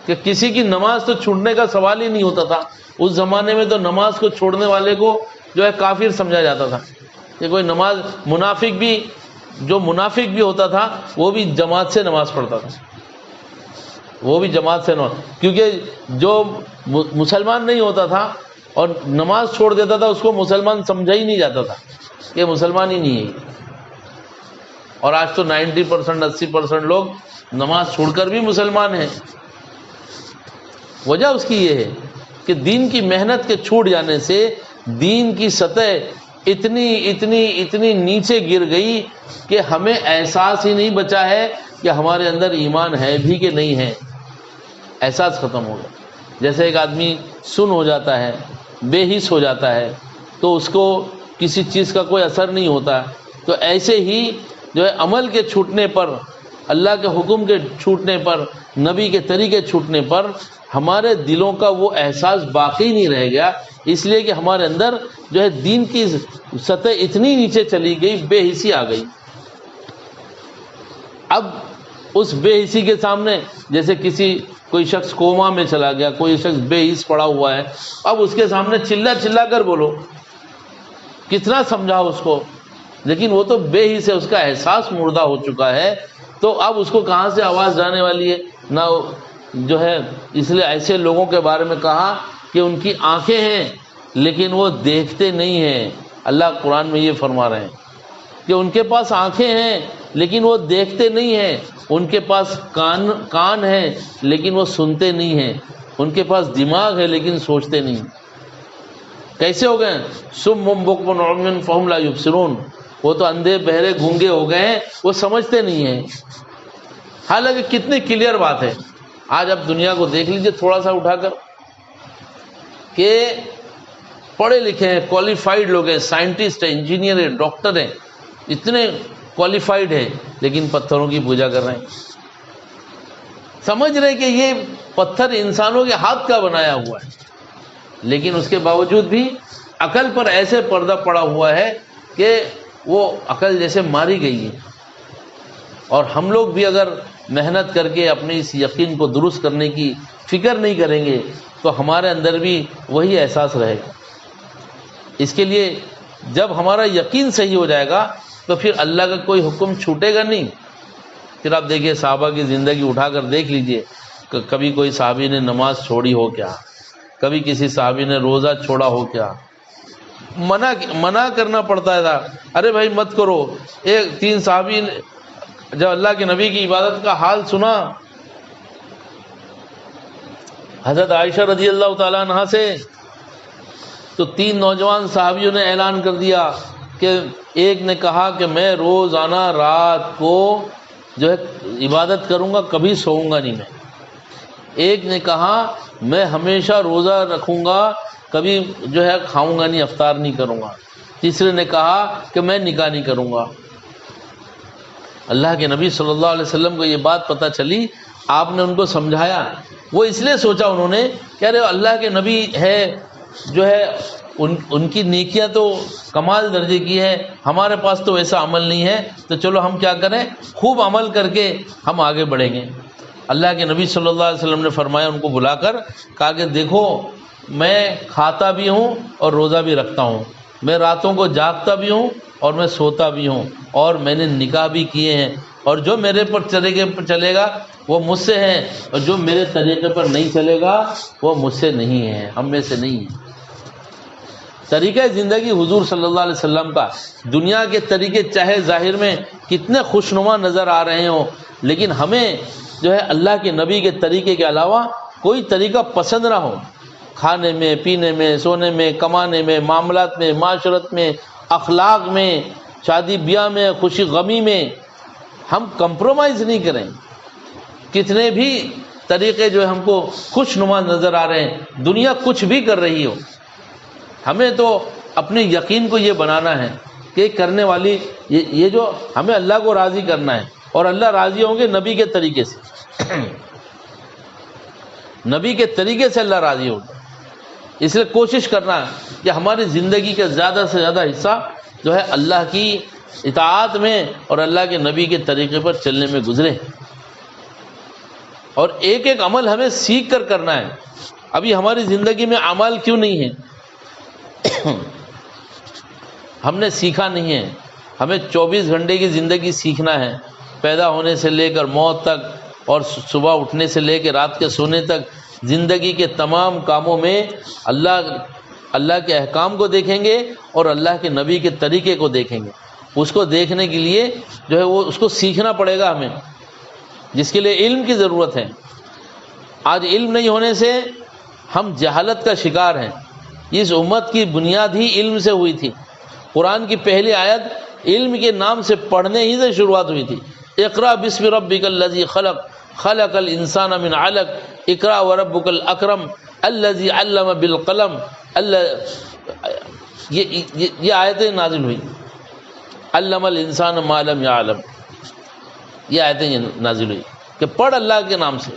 کہ کسی کی نماز تو چھوڑنے کا سوال ہی نہیں ہوتا تھا۔ اس زمانے میں تو نماز کو چھوڑنے والے کو جو ہے کافر سمجھا جاتا تھا کہ کوئی نماز، منافق بھی ہوتا تھا وہ بھی جماعت سے نماز پڑھتا تھا، وہ بھی جماعت سے نماز، کیونکہ جو مسلمان نہیں ہوتا تھا اور نماز چھوڑ دیتا تھا اس کو مسلمان سمجھا ہی نہیں جاتا تھا کہ مسلمان ہی نہیں ہے۔ اور آج تو 90% 80% لوگ نماز چھوڑ کر بھی مسلمان ہیں۔ وجہ اس کی یہ ہے کہ دین کی محنت کے چھوٹ جانے سے دین کی سطح اتنی نیچے گر گئی کہ ہمیں احساس ہی نہیں بچا ہے کہ ہمارے اندر ایمان ہے بھی کہ نہیں ہے، احساس ختم ہو گیا۔ جیسے ایک آدمی سن ہو جاتا ہے، بے حس ہو جاتا ہے، تو اس کو کسی چیز کا کوئی اثر نہیں ہوتا، تو ایسے ہی جو ہے عمل کے چھوٹنے پر، اللہ کے حکم کے چھوٹنے پر، نبی کے طریقے چھوٹنے پر ہمارے دلوں کا وہ احساس باقی نہیں رہ گیا، اس لیے کہ ہمارے اندر جو ہے دین کی سطح اتنی نیچے چلی گئی، بے حسی آ گئی۔ اب اس بے حسی کے سامنے، جیسے کوئی شخص کوما میں چلا گیا، کوئی شخص بے حس پڑا ہوا ہے، اب اس کے سامنے چلا چلا کر بولو، کتنا سمجھاؤ اس کو، لیکن وہ تو بے حس ہے، اس کا احساس مردہ ہو چکا ہے، تو اب اس کو کہاں سے آواز جانے والی ہے نہ جو ہے۔ اس لیے ایسے لوگوں کے بارے میں کہا کہ ان کی آنکھیں ہیں لیکن وہ دیکھتے نہیں ہیں۔ اللہ قرآن میں یہ فرما رہے ہیں کہ ان کے پاس آنکھیں ہیں لیکن وہ دیکھتے نہیں ہیں، ان کے پاس کان ہیں لیکن وہ سنتے نہیں ہیں، ان کے پاس دماغ ہے لیکن سوچتے نہیں۔ کیسے ہو گئے؟ صم بکم عمی فہم لا یبصرون، وہ تو اندھے بہرے گونگے ہو گئے ہیں، وہ سمجھتے نہیں ہیں۔ حالانکہ کتنی کلیئر بات ہے۔ آج اب دنیا کو دیکھ لیجئے تھوڑا سا اٹھا کر، کہ پڑھے لکھے ہیں، کوالیفائڈ لوگ ہیں، سائنٹسٹ ہیں، انجینئر ہیں، ڈاکٹر ہیں، اتنے کوالیفائڈ ہیں، لیکن پتھروں کی پوجا کر رہے ہیں۔ سمجھ رہے کہ یہ پتھر انسانوں کے ہاتھ کا بنایا ہوا ہے، لیکن اس کے باوجود بھی عقل پر ایسے پردہ پڑا ہوا ہے کہ وہ عقل جیسے ماری گئی ہے۔ اور ہم لوگ بھی اگر محنت کر کے اپنے اس یقین کو درست کرنے کی فکر نہیں کریں گے تو ہمارے اندر بھی وہی احساس رہے گا۔ اس کے لیے جب ہمارا یقین صحیح ہو جائے گا تو پھر اللہ کا کوئی حکم چھوٹے گا نہیں۔ پھر آپ دیکھیے صحابہ کی زندگی اٹھا کر دیکھ لیجئے، کبھی کوئی صحابی نے نماز چھوڑی ہو کیا، کبھی کسی صحابی نے روزہ چھوڑا ہو کیا، منع کرنا پڑتا تھا، ارے بھائی مت کرو۔ ایک 3 صحابی نے جب اللہ کے نبی کی عبادت کا حال سنا حضرت عائشہ رضی اللہ تعالیٰ عنہا سے، تو 3 نوجوان صحابیوں نے اعلان کر دیا کہ ایک نے کہا کہ میں روزانہ رات کو جو ہے عبادت کروں گا، کبھی سوؤں گا نہیں میں۔ ایک نے کہا میں ہمیشہ روزہ رکھوں گا، کبھی جو ہے کھاؤں گا نہیں، افطار نہیں کروں گا۔ تیسرے نے کہا کہ میں نکاح نہیں کروں گا۔ اللہ کے نبی صلی اللہ علیہ وسلم کو یہ بات پتہ چلی، آپ نے ان کو سمجھایا۔ وہ اس لیے سوچا انہوں نے کہ ارے اللہ کے نبی ہے، جو ہے ان کی نیکیاں تو کمال درجے کی ہے، ہمارے پاس تو ویسا عمل نہیں ہے، تو چلو ہم کیا کریں، خوب عمل کر کے ہم آگے بڑھیں گے۔ اللہ کے نبی صلی اللہ علیہ وسلم نے فرمایا، ان کو بلا کر کہا کہ دیکھو میں کھاتا بھی ہوں اور روزہ بھی رکھتا ہوں، میں راتوں کو جاگتا بھی ہوں اور میں سوتا بھی ہوں، اور میں نے نکاح بھی کیے ہیں، اور جو میرے پر چلے گا وہ مجھ سے ہے، اور جو میرے طریقے پر نہیں چلے گا وہ مجھ سے نہیں ہے، ہم میں سے نہیں ہے۔ طریقہ زندگی حضور صلی اللہ علیہ وسلم کا، دنیا کے طریقے چاہے ظاہر میں کتنے خوشنما نظر آ رہے ہوں، لیکن ہمیں جو ہے اللہ کے نبی کے طریقے کے علاوہ کوئی طریقہ پسند نہ ہو، کھانے میں، پینے میں، سونے میں، کمانے میں، معاملات میں، معاشرت میں، اخلاق میں، شادی بیاہ میں، خوشی غمی میں ہم کمپرومائز نہیں کریں۔ کتنے بھی طریقے جو ہم کو خوش نما نظر آ رہے ہیں، دنیا کچھ بھی کر رہی ہو، ہمیں تو اپنے یقین کو یہ بنانا ہے کہ کرنے والی یہ جو ہمیں اللہ کو راضی کرنا ہے، اور اللہ راضی ہوں گے نبی کے طریقے سے، نبی کے طریقے سے اللہ راضی ہوگا۔ اس لیے کوشش کرنا ہے کہ ہماری زندگی کا زیادہ سے زیادہ حصہ جو ہے اللہ کی اطاعت میں اور اللہ کے نبی کے طریقے پر چلنے میں گزرے، اور ایک ایک عمل ہمیں سیکھ کر کرنا ہے۔ ابھی ہماری زندگی میں اعمال کیوں نہیں ہیں؟ ہم نے سیکھا نہیں ہے۔ ہمیں 24 گھنٹے کی زندگی سیکھنا ہے، پیدا ہونے سے لے کر موت تک، اور صبح اٹھنے سے لے کے رات کے سونے تک زندگی کے تمام کاموں میں اللہ کے احکام کو دیکھیں گے اور اللہ کے نبی کے طریقے کو دیکھیں گے۔ اس کو دیکھنے کے لیے جو ہے وہ اس کو سیکھنا پڑے گا ہمیں، جس کے لیے علم کی ضرورت ہے۔ آج علم نہیں ہونے سے ہم جہالت کا شکار ہیں. اس امت کی بنیاد ہی علم سے ہوئی تھی. قرآن کی پہلی آیت علم کے نام سے پڑھنے ہی سے شروعات ہوئی تھی. اقرا بسم ربک الذی خلق خلق الانسان من علق اقرا وربک الاکرم الذی علم بالقلم. یہ آیتیں نازل ہوئی. علم الانسان ما لم یعلم، یہ آیتیں نازل ہوئی کہ پڑھ اللہ کے نام سے.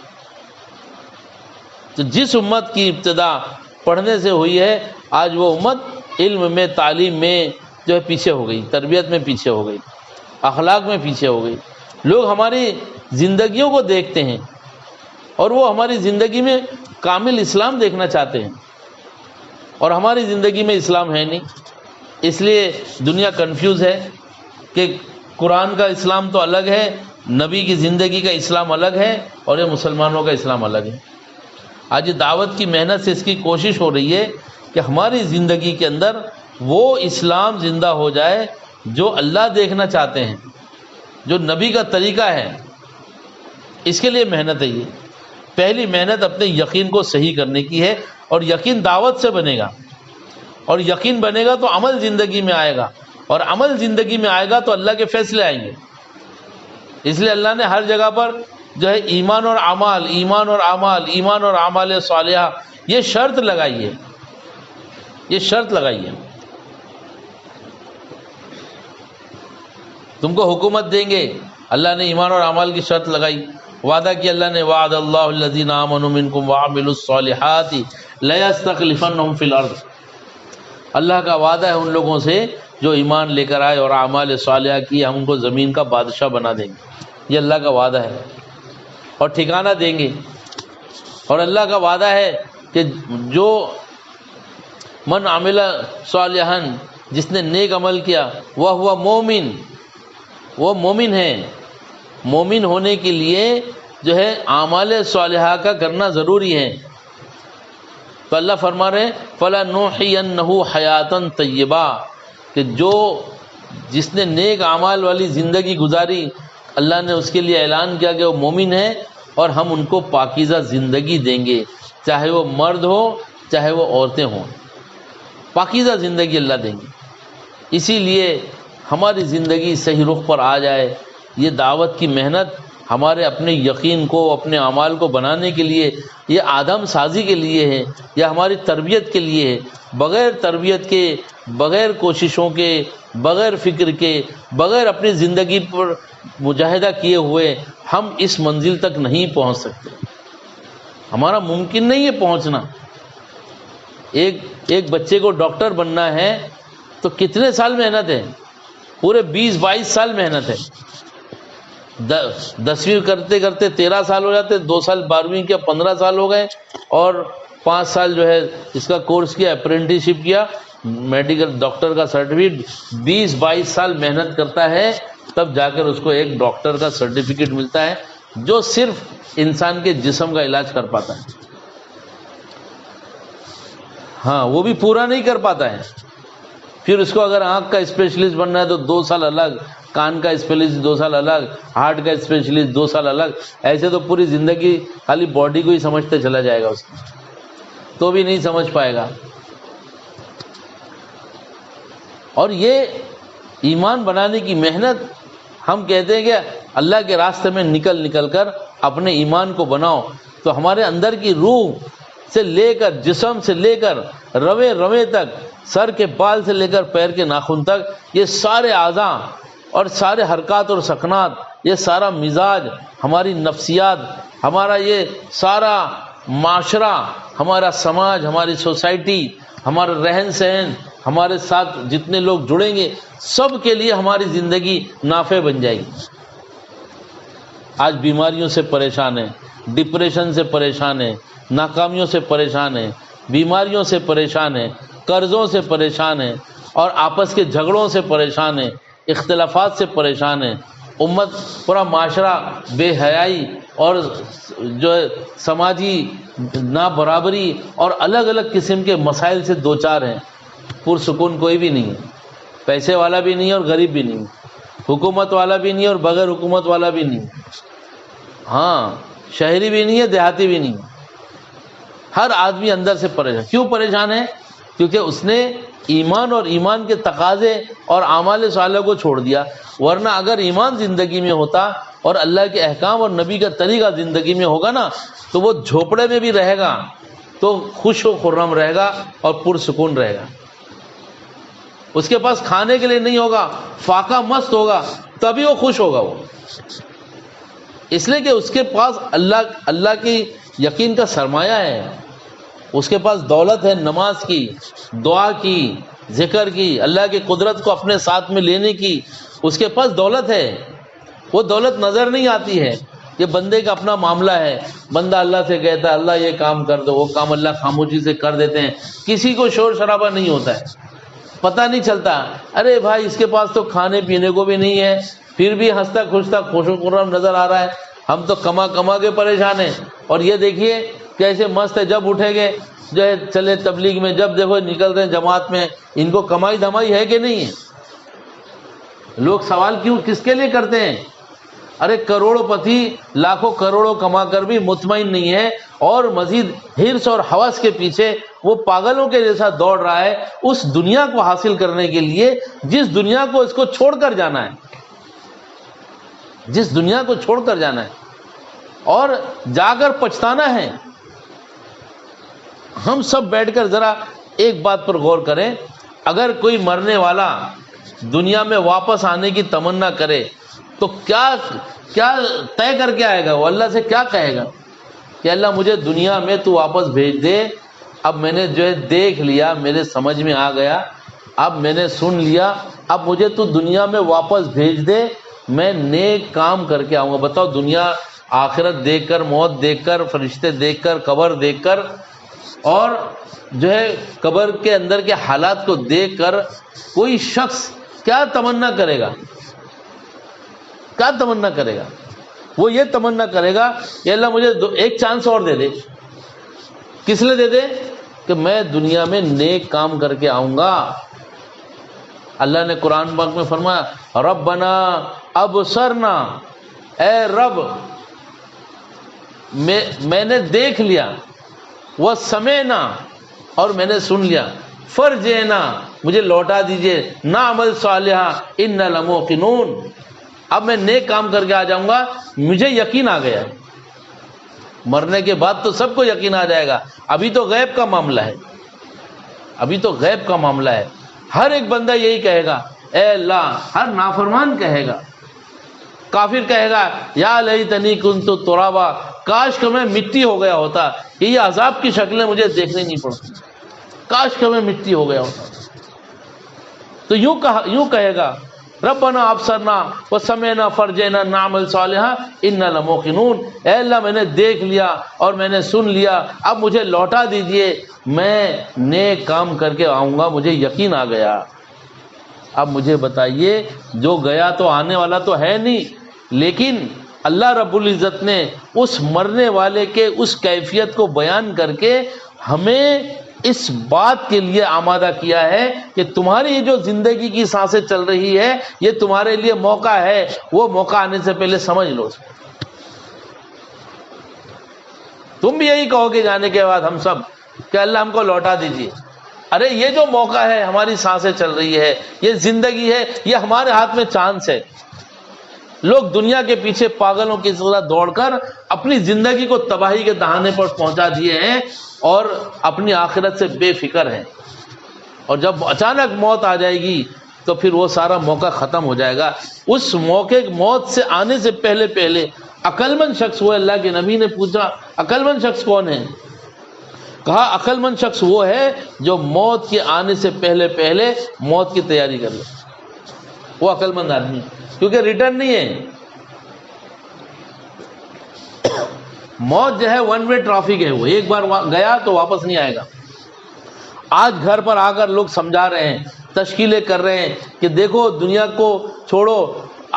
تو جس امت کی ابتدا پڑھنے سے ہوئی ہے، آج وہ امت علم میں، تعلیم میں جو ہے پیچھے ہو گئی، تربیت میں پیچھے ہو گئی، اخلاق میں پیچھے ہو گئی. لوگ ہماری زندگیوں کو دیکھتے ہیں اور وہ ہماری زندگی میں کامل اسلام دیکھنا چاہتے ہیں، اور ہماری زندگی میں اسلام ہے نہیں. اس لیے دنیا کنفیوز ہے کہ قرآن کا اسلام تو الگ ہے، نبی کی زندگی کا اسلام الگ ہے، اور یہ مسلمانوں کا اسلام الگ ہے. آج دعوت کی محنت سے اس کی کوشش ہو رہی ہے کہ ہماری زندگی کے اندر وہ اسلام زندہ ہو جائے جو اللہ دیکھنا چاہتے ہیں، جو نبی کا طریقہ ہے. اس کے لیے محنت ہے. یہ پہلی محنت اپنے یقین کو صحیح کرنے کی ہے، اور یقین دعوت سے بنے گا، اور یقین بنے گا تو عمل زندگی میں آئے گا، اور عمل زندگی میں آئے گا تو اللہ کے فیصلے آئیں گے. اس لیے اللہ نے ہر جگہ پر جو ہے ایمان اور اعمال، ایمان اور اعمال، ایمان اور اعمال صالحہ، یہ شرط لگائی ہے. یہ شرط لگائی ہے. تم کو حکومت دیں گے، اللہ نے ایمان اور اعمال کی شرط لگائی. وعدہ کیا اللہ نے، وعد اللہ الذین آمنوا منکم وعملوا الصالحات لیستخلفنہم فی الارض. اللہ کا وعدہ ہے ان لوگوں سے جو ایمان لے کر آئے اور اعمال صالحہ کی، ہم ان کو زمین کا بادشاہ بنا دیں گے. یہ اللہ کا وعدہ ہے، اور ٹھکانہ دیں گے. اور اللہ کا وعدہ ہے کہ جو من عمل صالحا، جس نے نیک عمل کیا، وہ مومن، وہ مومن ہے. مومن ہونے کے لیے جو ہے اعمال صالحہ کا کرنا ضروری ہے. تو اللہ فرما رہے ہیں فَلَنُحْيِيَنَّهُ حَيَاةً طَيِّبَةً، کہ جس نے نیک اعمال والی زندگی گزاری، اللہ نے اس کے لیے اعلان کیا کہ وہ مومن ہے، اور ہم ان کو پاکیزہ زندگی دیں گے، چاہے وہ مرد ہو چاہے وہ عورتیں ہوں، پاکیزہ زندگی اللہ دیں گے. اسی لیے ہماری زندگی صحیح رخ پر آ جائے. یہ دعوت کی محنت ہمارے اپنے یقین کو، اپنے اعمال کو بنانے کے لیے، یہ آدم سازی کے لیے ہے، یا ہماری تربیت کے لیے ہے. بغیر تربیت کے، بغیر کوششوں کے، بغیر فکر کے، بغیر اپنی زندگی پر مجاہدہ کیے ہوئے ہم اس منزل تک نہیں پہنچ سکتے. ہمارا ممکن نہیں ہے پہنچنا. ایک بچے کو ڈاکٹر بننا ہے تو کتنے سال محنت ہے؟ پورے 20-22 سال محنت ہے. 10ویں کرتے کرتے 13 سال ہو جاتے، 2 سال 12ویں کیا 15 سال ہو گئے، اور 5 سال جو ہے اس کا کورس کیا، اپرینٹسشپ کیا، میڈیکل ڈاکٹر کا سرٹیفکیٹ. 20-22 سال محنت کرتا ہے، تب جا کر اس کو ایک ڈاکٹر کا سرٹیفکیٹ ملتا ہے، جو صرف انسان کے جسم کا علاج کر پاتا ہے. ہاں، وہ بھی پورا نہیں کر پاتا ہے. پھر اس کو اگر آنکھ کا اسپیشلسٹ بننا ہے تو 2 سال الگ، کان کا اسپیشلسٹ 2 سال الگ، ہارٹ کا اسپیشلسٹ 2 سال الگ. ایسے تو پوری زندگی خالی باڈی کو ہی سمجھتے چلا جائے گا، اس کو تو بھی نہیں سمجھ پائے گا. اور یہ ایمان بنانے کی محنت، ہم کہتے ہیں کہ اللہ کے راستے میں نکل کر اپنے ایمان کو بناؤ، تو ہمارے اندر کی روح سے لے کر، جسم سے لے کر روے تک، سر کے بال سے لے کر پیر کے ناخن تک، یہ سارے اعضاء اور سارے حرکات اور سکنات، یہ سارا مزاج، ہماری نفسیات، ہمارا یہ سارا معاشرہ، ہمارا سماج، ہماری سوسائٹی، ہمارا رہن سہن، ہمارے ساتھ جتنے لوگ جڑیں گے، سب کے لیے ہماری زندگی نافع بن جائے گی. آج بیماریوں سے پریشان ہیں، ڈپریشن سے پریشان ہیں، ناکامیوں سے پریشان ہیں، بیماریوں سے پریشان ہیں، قرضوں سے پریشان ہیں، اور آپس کے جھگڑوں سے پریشان ہیں، اختلافات سے پریشان ہیں. امت، پورا معاشرہ بے حیائی اور جو سماجی نابرابری اور الگ الگ قسم کے مسائل سے دوچار ہیں. پرسکون کوئی بھی نہیں ہے، پیسے والا بھی نہیں اور غریب بھی نہیں، حکومت والا بھی نہیں اور بغیر حکومت والا بھی نہیں، ہاں شہری بھی نہیں ہے، دیہاتی بھی نہیں. ہر آدمی اندر سے پریشان. کیوں پریشان ہے؟ کیونکہ اس نے ایمان اور ایمان کے تقاضے اور اعمال صالحہ کو چھوڑ دیا. ورنہ اگر ایمان زندگی میں ہوتا اور اللہ کے احکام اور نبی کا طریقہ زندگی میں ہوگا نا, تو وہ جھوپڑے میں بھی رہے گا تو خوش و خرم رہے گا اور پرسکون رہے گا. اس کے پاس کھانے کے لیے نہیں ہوگا, فاقہ مست ہوگا, تبھی وہ خوش ہوگا. وہ اس لیے کہ اس کے پاس اللہ کی یقین کا سرمایہ ہے. اس کے پاس دولت ہے نماز کی, دعا کی, ذکر کی, اللہ کی قدرت کو اپنے ساتھ میں لینے کی. اس کے پاس دولت ہے. وہ دولت نظر نہیں آتی ہے, یہ بندے کا اپنا معاملہ ہے. بندہ اللہ سے کہتا ہے اللہ یہ کام کر دو, وہ کام اللہ خاموشی سے کر دیتے ہیں. کسی کو شور شرابہ نہیں ہوتا ہے, پتہ نہیں چلتا. ارے بھائی اس کے پاس تو کھانے پینے کو بھی نہیں ہے, پھر بھی ہنستا کھوشتا خوش و خرم نظر آ رہا ہے. ہم تو کما کے پریشان ہیں. اور یہ دیکھیے کیسے مست ہے, جب اٹھے گے جو ہے چلے تبلیغ میں, جب دیکھو نکلتے ہیں جماعت میں. ان کو کمائی دھمائی ہے کہ نہیں ہے؟ لوگ سوال کیوں کس کے لیے کرتے ہیں؟ ارے کروڑوں پتی لاکھوں کروڑوں کما کر بھی مطمئن نہیں ہے, اور مزید حرص اور ہوس کے پیچھے وہ پاگلوں کے جیسا دوڑ رہا ہے اس دنیا کو حاصل کرنے کے لیے, جس دنیا کو اس کو چھوڑ کر جانا ہے, جس دنیا کو چھوڑ کر جانا ہے اور جا کر پچھتانا ہے. ہم سب بیٹھ کر ذرا ایک بات پر غور کریں. اگر کوئی مرنے والا دنیا میں واپس آنے کی تمنا کرے تو کیا طے کر کے آئے گا؟ وہ اللہ سے کیا کہے گا کہ اللہ مجھے دنیا میں تو واپس بھیج دے, اب میں نے جو ہے دیکھ لیا, میرے سمجھ میں آ گیا, اب میں نے سن لیا, اب مجھے تو دنیا میں واپس بھیج دے, میں نیک کام کر کے آؤں گا. بتاؤ, دنیا آخرت دیکھ کر, موت دیکھ کر, فرشتے دیکھ کر, قبر دیکھ کر اور جو ہے قبر کے اندر کے حالات کو دیکھ کر کوئی شخص کیا تمنا کرے گا؟ کیا تمنا کرے گا؟ وہ یہ تمنا کرے گا کہ اللہ مجھے ایک چانس اور دے دے. کس لیے دے دے؟ کہ میں دنیا میں نیک کام کر کے آؤں گا. اللہ نے قرآن پاک میں فرمایا ربنا ابصرنا, اے رب میں نے دیکھ لیا, وسمعنا اور میں نے سن لیا, فرجعنا مجھے لوٹا دیجئے, نعمل صالحا انا لموقنون, اب میں نیک کام کر کے آ جاؤں گا, مجھے یقین آ گیا ہے. مرنے کے بعد تو سب کو یقین آ جائے گا, ابھی تو غیب کا معاملہ ہے, ابھی تو غیب کا معاملہ ہے. ہر ایک بندہ یہی کہے گا اے اللہ, ہر نافرمان کہے گا, کافر کہے گا یا لیتنی کنت ترابا, کاش کہ میں مٹی ہو گیا ہوتا, یہ عذاب کی شکلیں مجھے دیکھنی نہیں پڑتی, کاش کہ میں مٹی ہو گیا ہوتا. تو یوں کہے گا ربنا ابصرنا وسمعنا فرجعنا نعمل صالحا انا لموقنون, اے اللہ میں نے دیکھ لیا اور میں نے سن لیا, اب مجھے لوٹا دیجئے, میں نیک کام کر کے آؤں گا, مجھے یقین آ گیا. اب مجھے بتائیے, جو گیا تو آنے والا تو ہے نہیں, لیکن اللہ رب العزت نے اس مرنے والے کے اس کیفیت کو بیان کر کے ہمیں اس بات کے لیے آمادہ کیا ہے کہ تمہاری یہ جو زندگی کی سانسیں چل رہی ہے یہ تمہارے لیے موقع ہے, وہ موقع آنے سے پہلے سمجھ لو. تم بھی یہی کہو گے جانے کے بعد ہم سب کہ اللہ ہم کو لوٹا دیجیے. ارے یہ جو موقع ہے, ہماری سانسیں چل رہی ہے, یہ زندگی ہے, یہ ہمارے ہاتھ میں چانس ہے. لوگ دنیا کے پیچھے پاگلوں کی طرح دوڑ کر اپنی زندگی کو تباہی کے دہانے پر پہنچا دیے ہیں اور اپنی آخرت سے بے فکر ہیں, اور جب اچانک موت آ جائے گی تو پھر وہ سارا موقع ختم ہو جائے گا. اس موقع موت سے آنے سے پہلے عقل مند شخص وہ, اللہ کے نبی نے پوچھا عقل مند شخص کون ہے؟ کہا عقل مند شخص وہ ہے جو موت کے آنے سے پہلے موت کی تیاری کر لے, وہ عقل مند آدمی ہے, کیونکہ ریٹرن نہیں ہے. موت جو ہے ون وے ٹرافک ہے, وہ ایک بار گیا تو واپس نہیں آئے گا. آج گھر پر آ کر لوگ سمجھا رہے ہیں, تشکیلیں کر رہے ہیں کہ دیکھو دنیا کو چھوڑو,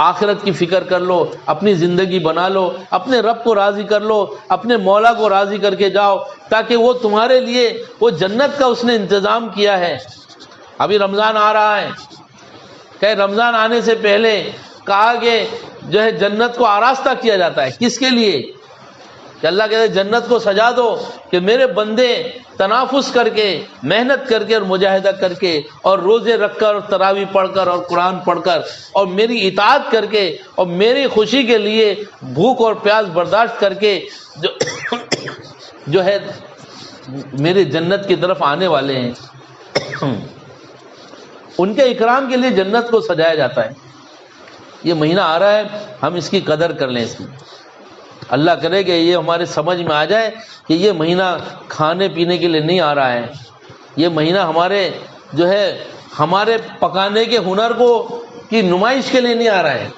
آخرت کی فکر کر لو, اپنی زندگی بنا لو, اپنے رب کو راضی کر لو, اپنے مولا کو راضی کر کے جاؤ, تاکہ وہ تمہارے لیے وہ جنت کا اس نے انتظام کیا ہے. ابھی رمضان آ رہا ہے, کہ رمضان آنے سے پہلے کہا کہ جو ہے جنت کو آراستہ کیا جاتا ہے. کس کے لیے؟ کہ اللہ کہتے ہیں جنت کو سجا دو کہ میرے بندے تنافس کر کے، محنت کر کے اور مجاہدہ کر کے اور روزے رکھ کر اور تراویح پڑھ کر اور قرآن پڑھ کر اور میری اطاعت کر کے اور میری خوشی کے لیے بھوک اور پیاس برداشت کر کے جو ہے میری جنت کی طرف آنے والے ہیں، ان کے اکرام کے لیے جنت کو سجایا جاتا ہے۔ یہ مہینہ آ رہا ہے، ہم اس کی قدر کر لیں، اس کی اللہ کرے کہ یہ ہمارے سمجھ میں آ جائے کہ یہ مہینہ کھانے پینے کے لیے نہیں آ رہا ہے، یہ مہینہ ہمارے جو ہے ہمارے پکانے کے ہنر کو کی نمائش کے لیے نہیں آ رہا ہے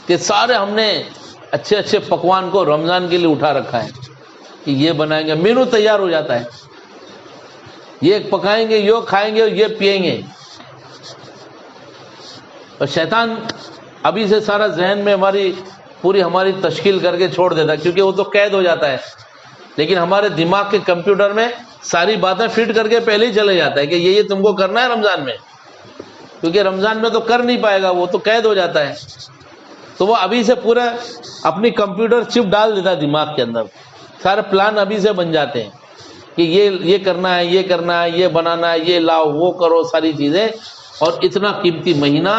کہ سارے ہم نے اچھے اچھے پکوان کو رمضان کے لیے اٹھا رکھا ہے کہ یہ بنائیں گے، مینو تیار ہو جاتا ہے، یہ پکائیں گے، یہ کھائیں گے اور یہ پیئیں گے، اور شیطان ابھی سے سارا ذہن میں ہماری تشکیل کر کے چھوڑ دیتا ہے، کیونکہ وہ تو قید ہو جاتا ہے، لیکن ہمارے دماغ کے کمپیوٹر میں ساری باتیں فٹ کر کے پہلے ہی چلے جاتا ہے کہ یہ تم کو کرنا ہے رمضان میں، کیونکہ رمضان میں تو کر نہیں پائے گا، وہ تو قید ہو جاتا ہے، تو وہ ابھی سے پورا اپنی کمپیوٹر چپ ڈال دیتا ہے دماغ کے اندر، سارے پلان ابھی سے بن جاتے ہیں کہ یہ کرنا ہے، یہ کرنا ہے، یہ بنانا ہے، یہ لاؤ، وہ کرو، ساری چیزیں۔ اور اتنا قیمتی مہینہ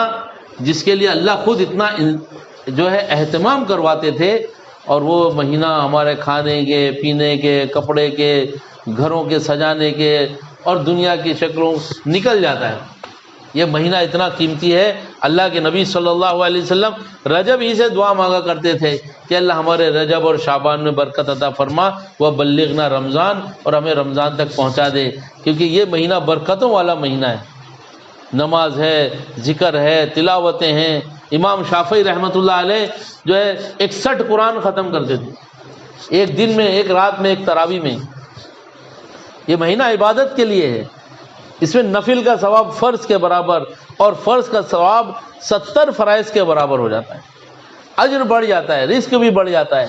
جس کے لیے اللہ خود اتنا جو ہے اہتمام کرواتے تھے، اور وہ مہینہ ہمارے کھانے کے، پینے کے، کپڑے کے، گھروں کے سجانے کے اور دنیا کی شکلوں نکل جاتا ہے۔ یہ مہینہ اتنا قیمتی ہے، اللہ کے نبی صلی اللہ علیہ وسلم رجب ہی سے دعا مانگا کرتے تھے کہ اللہ ہمارے رجب اور شعبان میں برکت عطا فرما، وہ بلغنا رمضان، اور ہمیں رمضان تک پہنچا دے، کیونکہ یہ مہینہ برکتوں والا مہینہ ہے، نماز ہے، ذکر ہے، تلاوتیں ہیں۔ امام شافعی رحمۃ اللہ علیہ جو ہے 61 قرآن ختم کرتے تھے، ایک دن میں، ایک رات میں، ایک تراویح میں۔ یہ مہینہ عبادت کے لیے ہے، اس میں نفل کا ثواب فرض کے برابر اور فرض کا ثواب 70 فرائض کے برابر ہو جاتا ہے، اجر بڑھ جاتا ہے، رزق بھی بڑھ جاتا ہے،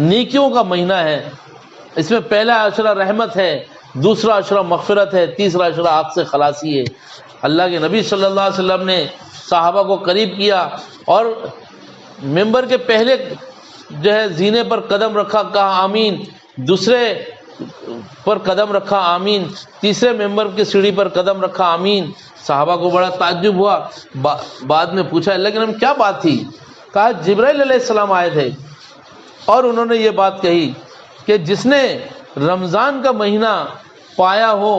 نیکیوں کا مہینہ ہے۔ اس میں پہلا عشرہ رحمت ہے، دوسرا عشرہ مغفرت ہے، تیسرا عشرہ آگ سے خلاصی ہے۔ اللہ کے نبی صلی اللہ علیہ وسلم نے صحابہ کو قریب کیا اور ممبر کے پہلے جو ہے زینے پر قدم رکھا، کہا آمین، دوسرے پر قدم رکھا آمین، تیسرے ممبر کی سیڑھی پر قدم رکھا آمین۔ صحابہ کو بڑا تعجب ہوا، بعد میں پوچھا اللہ کے نبی کیا بات تھی؟ کہا جبرائیل علیہ السلام آئے تھے اور انہوں نے یہ بات کہی کہ جس نے رمضان کا مہینہ پایا ہو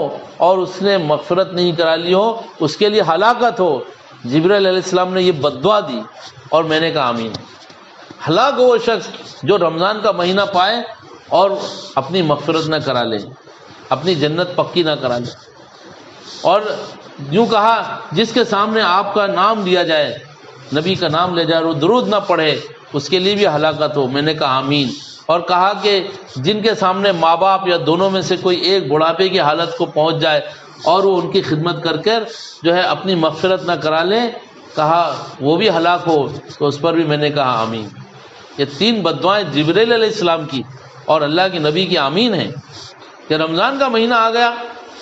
اور اس نے مغفرت نہیں کرا لی ہو، اس کے لیے ہلاکت ہو۔ جبرائیل علیہ السلام نے یہ بددعا دی اور میں نے کہا آمین۔ ہلاک ہو وہ شخص جو رمضان کا مہینہ پائے اور اپنی مغفرت نہ کرا لے، اپنی جنت پکی نہ کرا لے۔ اور یوں کہا جس کے سامنے آپ کا نام لیا جائے، نبی کا نام لے جائے اور وہ درود نہ پڑھے، اس کے لیے بھی ہلاکت ہو۔ میں نے کہا آمین۔ اور کہا کہ جن کے سامنے ماں باپ یا دونوں میں سے کوئی ایک بڑھاپے کی حالت کو پہنچ جائے اور وہ ان کی خدمت کر کر جو ہے اپنی مغفرت نہ کرا لے، کہا وہ بھی ہلاک ہو، تو اس پر بھی میں نے کہا آمین۔ یہ 3 بددعائیں جبرائیل علیہ السلام کی اور اللہ کے نبی کی آمین ہیں کہ رمضان کا مہینہ آ گیا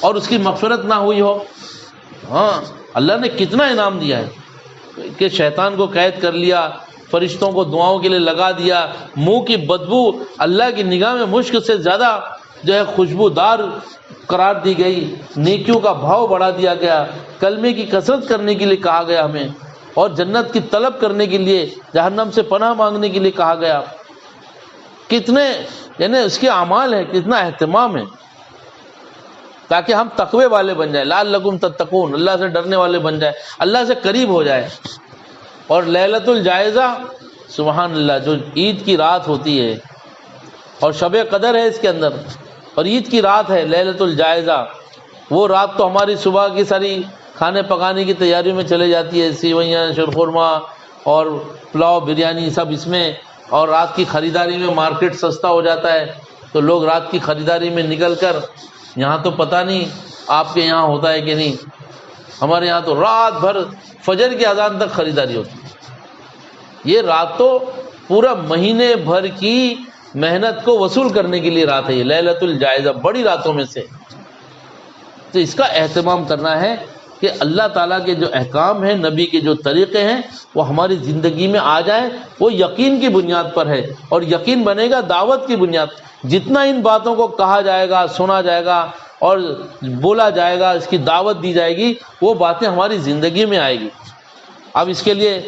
اور اس کی مغفرت نہ ہوئی ہو۔ ہاں، اللہ نے کتنا انعام دیا ہے کہ شیطان کو قید کر لیا، فرشتوں کو دعاؤں کے لیے لگا دیا، منہ کی بدبو اللہ کی نگاہ میں مشک سے زیادہ جو ہے خوشبودار قرار دی گئی، نیکیوں کا بھاؤ بڑھا دیا گیا، کلمے کی کثرت کرنے کے لیے کہا گیا ہمیں، اور جنت کی طلب کرنے کے لیے، جہنم سے پناہ مانگنے کے لیے کہا گیا۔ کتنے یعنی اس کے اعمال ہیں، کتنا اہتمام ہے، تاکہ ہم تقوی والے بن جائیں، لعلکم تتقون، اللہ سے ڈرنے والے بن جائیں، اللہ سے قریب ہو جائے۔ اور لیلۃ الجائزہ، سبحان اللہ، جو عید کی رات ہوتی ہے اور شب قدر ہے اس کے اندر، اور عید کی رات ہے لیلۃ الجائزہ، وہ رات تو ہماری صبح کی ساری کھانے پکانے کی تیاری میں چلے جاتی ہے، سیویاں، شیرخرما اور پلاؤ، بریانی سب اس میں، اور رات کی خریداری میں مارکیٹ سستا ہو جاتا ہے، تو لوگ رات کی خریداری میں نکل کر، یہاں تو پتہ نہیں آپ کے یہاں ہوتا ہے کہ نہیں، ہمارے یہاں تو رات بھر فجر کی اذان تک خریداری ہوتی ہے۔ یہ رات تو پورا مہینے بھر کی محنت کو وصول کرنے کے لیے رات ہے، یہ لیلۃ الجائزہ بڑی راتوں میں سے۔ تو اس کا اہتمام کرنا ہے کہ اللہ تعالیٰ کے جو احکام ہیں، نبی کے جو طریقے ہیں وہ ہماری زندگی میں آ جائیں. وہ یقین کی بنیاد پر ہے، اور یقین بنے گا دعوت کی بنیاد. جتنا ان باتوں کو کہا جائے گا، سنا جائے گا اور بولا جائے گا، اس کی دعوت دی جائے گی، وہ باتیں ہماری زندگی میں آئے گی. اب اس کے لیے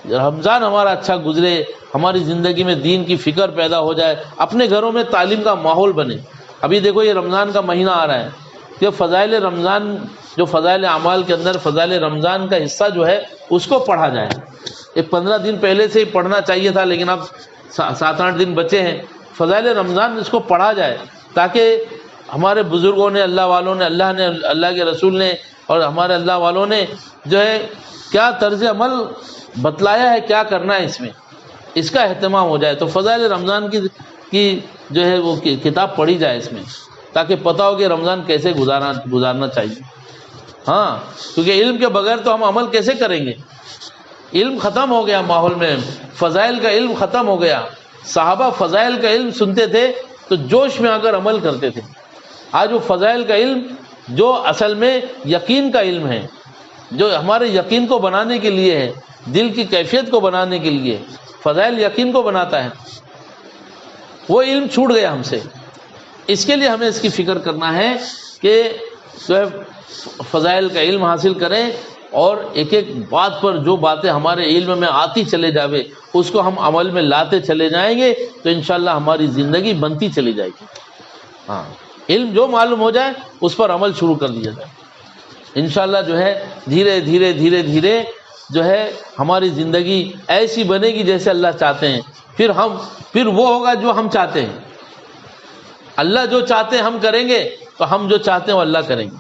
رمضان ہمارا اچھا گزرے، ہماری زندگی میں دین کی فکر پیدا ہو جائے، اپنے گھروں میں تعلیم کا ماحول بنے. ابھی دیکھو یہ رمضان کا مہینہ آ رہا ہے کہ فضائل رمضان، جو فضائل اعمال کے اندر فضائل رمضان کا حصہ جو ہے اس کو پڑھا جائے. ایک 15 دن پہلے سے ہی پڑھنا چاہیے تھا، لیکن اب 7-8 دن بچے ہیں. فضائل رمضان اس کو پڑھا جائے تاکہ ہمارے بزرگوں نے، اللہ والوں نے، اللہ کے رسول نے اور ہمارے اللہ والوں نے جو ہے کیا طرز عمل بتلایا ہے، کیا کرنا ہے، اس کا اہتمام ہو جائے. تو فضائل رمضان کی جو ہے وہ کتاب پڑھی جائے اس میں، تاکہ پتہ ہو کہ رمضان کیسے گزارنا چاہیے. ہاں، کیونکہ علم کے بغیر تو ہم عمل کیسے کریں گے؟ علم ختم ہو گیا ماحول میں، فضائل کا علم ختم ہو گیا. صحابہ فضائل کا علم سنتے تھے تو جوش میں آ کر عمل کرتے تھے. آج وہ فضائل کا علم جو اصل میں یقین کا علم ہے، جو ہمارے یقین کو بنانے کے لیے ہے، دل کی کیفیت کو بنانے کے لیے، فضائل یقین کو بناتا ہے، وہ علم چھوٹ گیا ہم سے. اس کے لیے ہمیں اس کی فکر کرنا ہے کہ جو ہے فضائل کا علم حاصل کریں، اور ایک ایک بات پر جو باتیں ہمارے علم میں آتی چلے جاوے اس کو ہم عمل میں لاتے چلے جائیں گے تو انشاءاللہ ہماری زندگی بنتی چلی جائے گی. ہاں، علم جو معلوم ہو جائے اس پر عمل شروع کر دیا جائے. انشاءاللہ جو ہے دھیرے دھیرے دھیرے دھیرے جو ہے ہماری زندگی ایسی بنے گی جیسے اللہ چاہتے ہیں. پھر وہ ہوگا جو ہم چاہتے ہیں. اللہ جو چاہتے ہیں ہم کریں گے تو ہم جو چاہتے ہیں وہ اللہ کریں گے.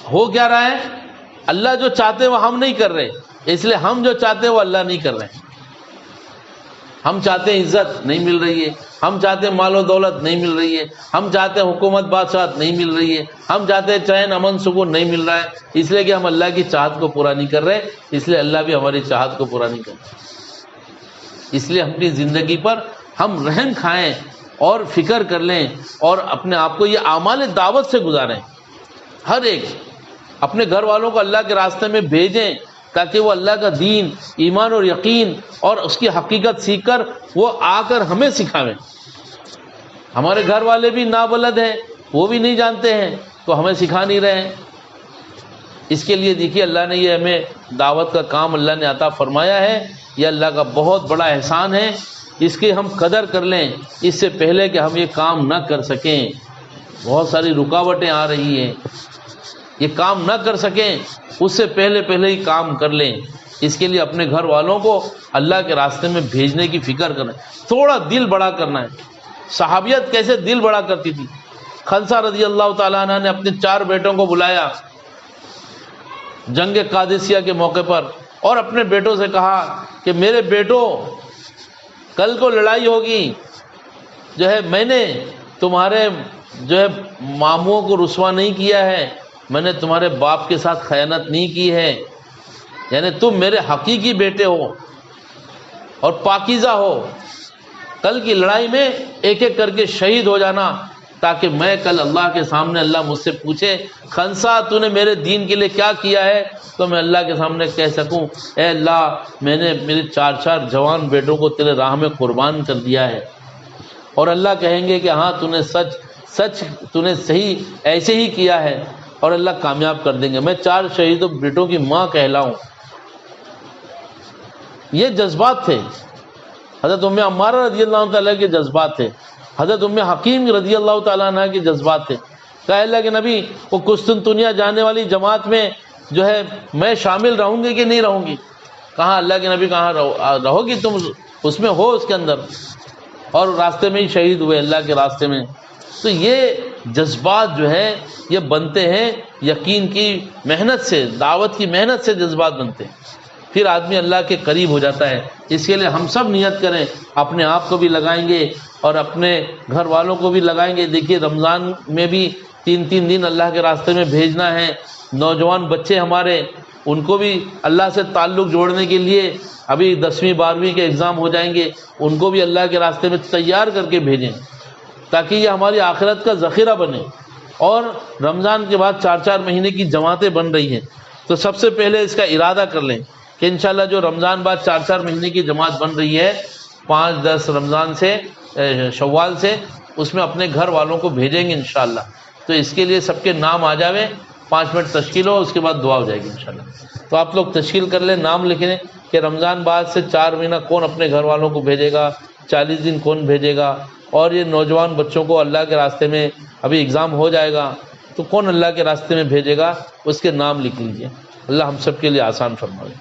ہو کیا رہا ہے؟ اللہ جو چاہتے ہیں وہ ہم نہیں کر رہے، اس لیے ہم جو چاہتے ہیں وہ اللہ نہیں کر رہے. ہم چاہتے ہیں عزت، نہیں مل رہی ہے. ہم چاہتے ہیں مال و دولت، نہیں مل رہی ہے. ہم چاہتے ہیں حکومت بادشاہت، نہیں مل رہی ہے. ہم چاہتے ہیں چین امن سکون، نہیں مل رہا ہے. اس لیے کہ ہم اللہ کی چاہت کو پورا نہیں کر رہے، اس لیے اللہ بھی ہماری چاہت کو پورا نہیں کر رہا. اس لیے اپنی زندگی پر ہم رحم کھائیں اور فکر کر لیں، اور اپنے آپ کو یہ اعمال دعوت سے گزاریں. ہر ایک اپنے گھر والوں کو اللہ کے راستے میں بھیجیں تاکہ وہ اللہ کا دین، ایمان اور یقین اور اس کی حقیقت سیکھ کر وہ آ کر ہمیں سکھاویں. ہمارے گھر والے بھی نابلد ہیں، وہ بھی نہیں جانتے ہیں تو ہمیں سکھا نہیں رہے ہیں. اس کے لیے دیکھیے اللہ نے یہ ہمیں دعوت کا کام اللہ نے عطا فرمایا ہے. یہ اللہ کا بہت بڑا احسان ہے، اس کی ہم قدر کر لیں. اس سے پہلے کہ ہم یہ کام نہ کر سکیں، بہت ساری رکاوٹیں آ رہی ہیں، یہ کام نہ کر سکیں اس سے پہلے ہی کام کر لیں. اس کے لیے اپنے گھر والوں کو اللہ کے راستے میں بھیجنے کی فکر کرنا ہے. تھوڑا دل بڑا کرنا ہے. صحابیت کیسے دل بڑا کرتی تھی. خنسہ رضی اللہ تعالیٰ عنہ نے اپنے 4 بیٹوں کو بلایا جنگ قادسیہ کے موقع پر، اور اپنے بیٹوں سے کہا کہ میرے بیٹوں، کل کو لڑائی ہوگی، جو ہے میں نے تمہارے جو ہے ماموں کو رسوا نہیں کیا ہے، میں نے تمہارے باپ کے ساتھ خیانت نہیں کی ہے، یعنی تم میرے حقیقی بیٹے ہو اور پاکیزہ ہو. کل کی لڑائی میں ایک ایک کر کے شہید ہو جانا تاکہ میں کل اللہ کے سامنے اللہ مجھ سے پوچھے خنسا تو نے میرے دین کے لیے کیا کیا ہے، تو میں اللہ کے سامنے کہہ سکوں اے اللہ میں نے میرے 4 جوان بیٹوں کو تیرے راہ میں قربان کر دیا ہے. اور اللہ کہیں گے کہ ہاں تو نے سچ تو نے صحیح ایسے ہی کیا ہے، اور اللہ کامیاب کر دیں گے. میں 4 شہیدوں بیٹوں کی ماں کہلاؤں. یہ جذبات تھے حضرت ام عمارہ رضی اللہ تعالیٰ کے جذبات تھے، حضرت ام حکیم رضی اللہ تعالیٰ عنہ کے جذبات تھے. کہا اللہ کے نبی وہ قسطنطنیہ جانے والی جماعت میں جو ہے میں شامل رہوں گی کہ نہیں رہوں گی. کہاں اللہ کے نبی کہاں رہو گی، تم اس میں ہو اس کے اندر. اور راستے میں ہی شہید ہوئے اللہ کے راستے میں. تو یہ جذبات جو ہے یہ بنتے ہیں یقین کی محنت سے، دعوت کی محنت سے جذبات بنتے ہیں، پھر آدمی اللہ کے قریب ہو جاتا ہے. اس کے لیے ہم سب نیت کریں، اپنے آپ کو بھی لگائیں گے اور اپنے گھر والوں کو بھی لگائیں گے. دیکھیے رمضان میں بھی 3 دن اللہ کے راستے میں بھیجنا ہے. نوجوان بچے ہمارے، ان کو بھی اللہ سے تعلق جوڑنے کے لیے ابھی 10ویں 12ویں کے ایگزام ہو جائیں گے، ان کو بھی اللہ کے راستے میں تیار کر کے بھیجیں تاکہ یہ ہماری آخرت کا ذخیرہ بنے. اور رمضان کے بعد 4 مہینے کی جماعتیں بن رہی ہیں، تو سب سے پہلے اس کا ارادہ کر لیں کہ انشاءاللہ جو رمضان بعد 4 مہینے کی جماعت بن رہی ہے 5-10 رمضان سے شوال سے، اس میں اپنے گھر والوں کو بھیجیں گے انشاءاللہ. تو اس کے لیے سب کے نام آ جاویں، 5 منٹ تشکیل ہو، اس کے بعد دعا ہو جائے گی انشاءاللہ. تو آپ لوگ تشکیل کر لیں، نام لکھ لیں کہ رمضان بعد سے 4 مہینہ کون اپنے گھر والوں کو بھیجے گا، 40 دن کون بھیجے گا، اور یہ نوجوان بچوں کو اللہ کے راستے میں ابھی اگزام ہو جائے گا تو کون اللہ کے راستے میں بھیجے گا، اس کے نام لکھ لیجیے. اللہ ہم سب کے لیے آسان فرمائے.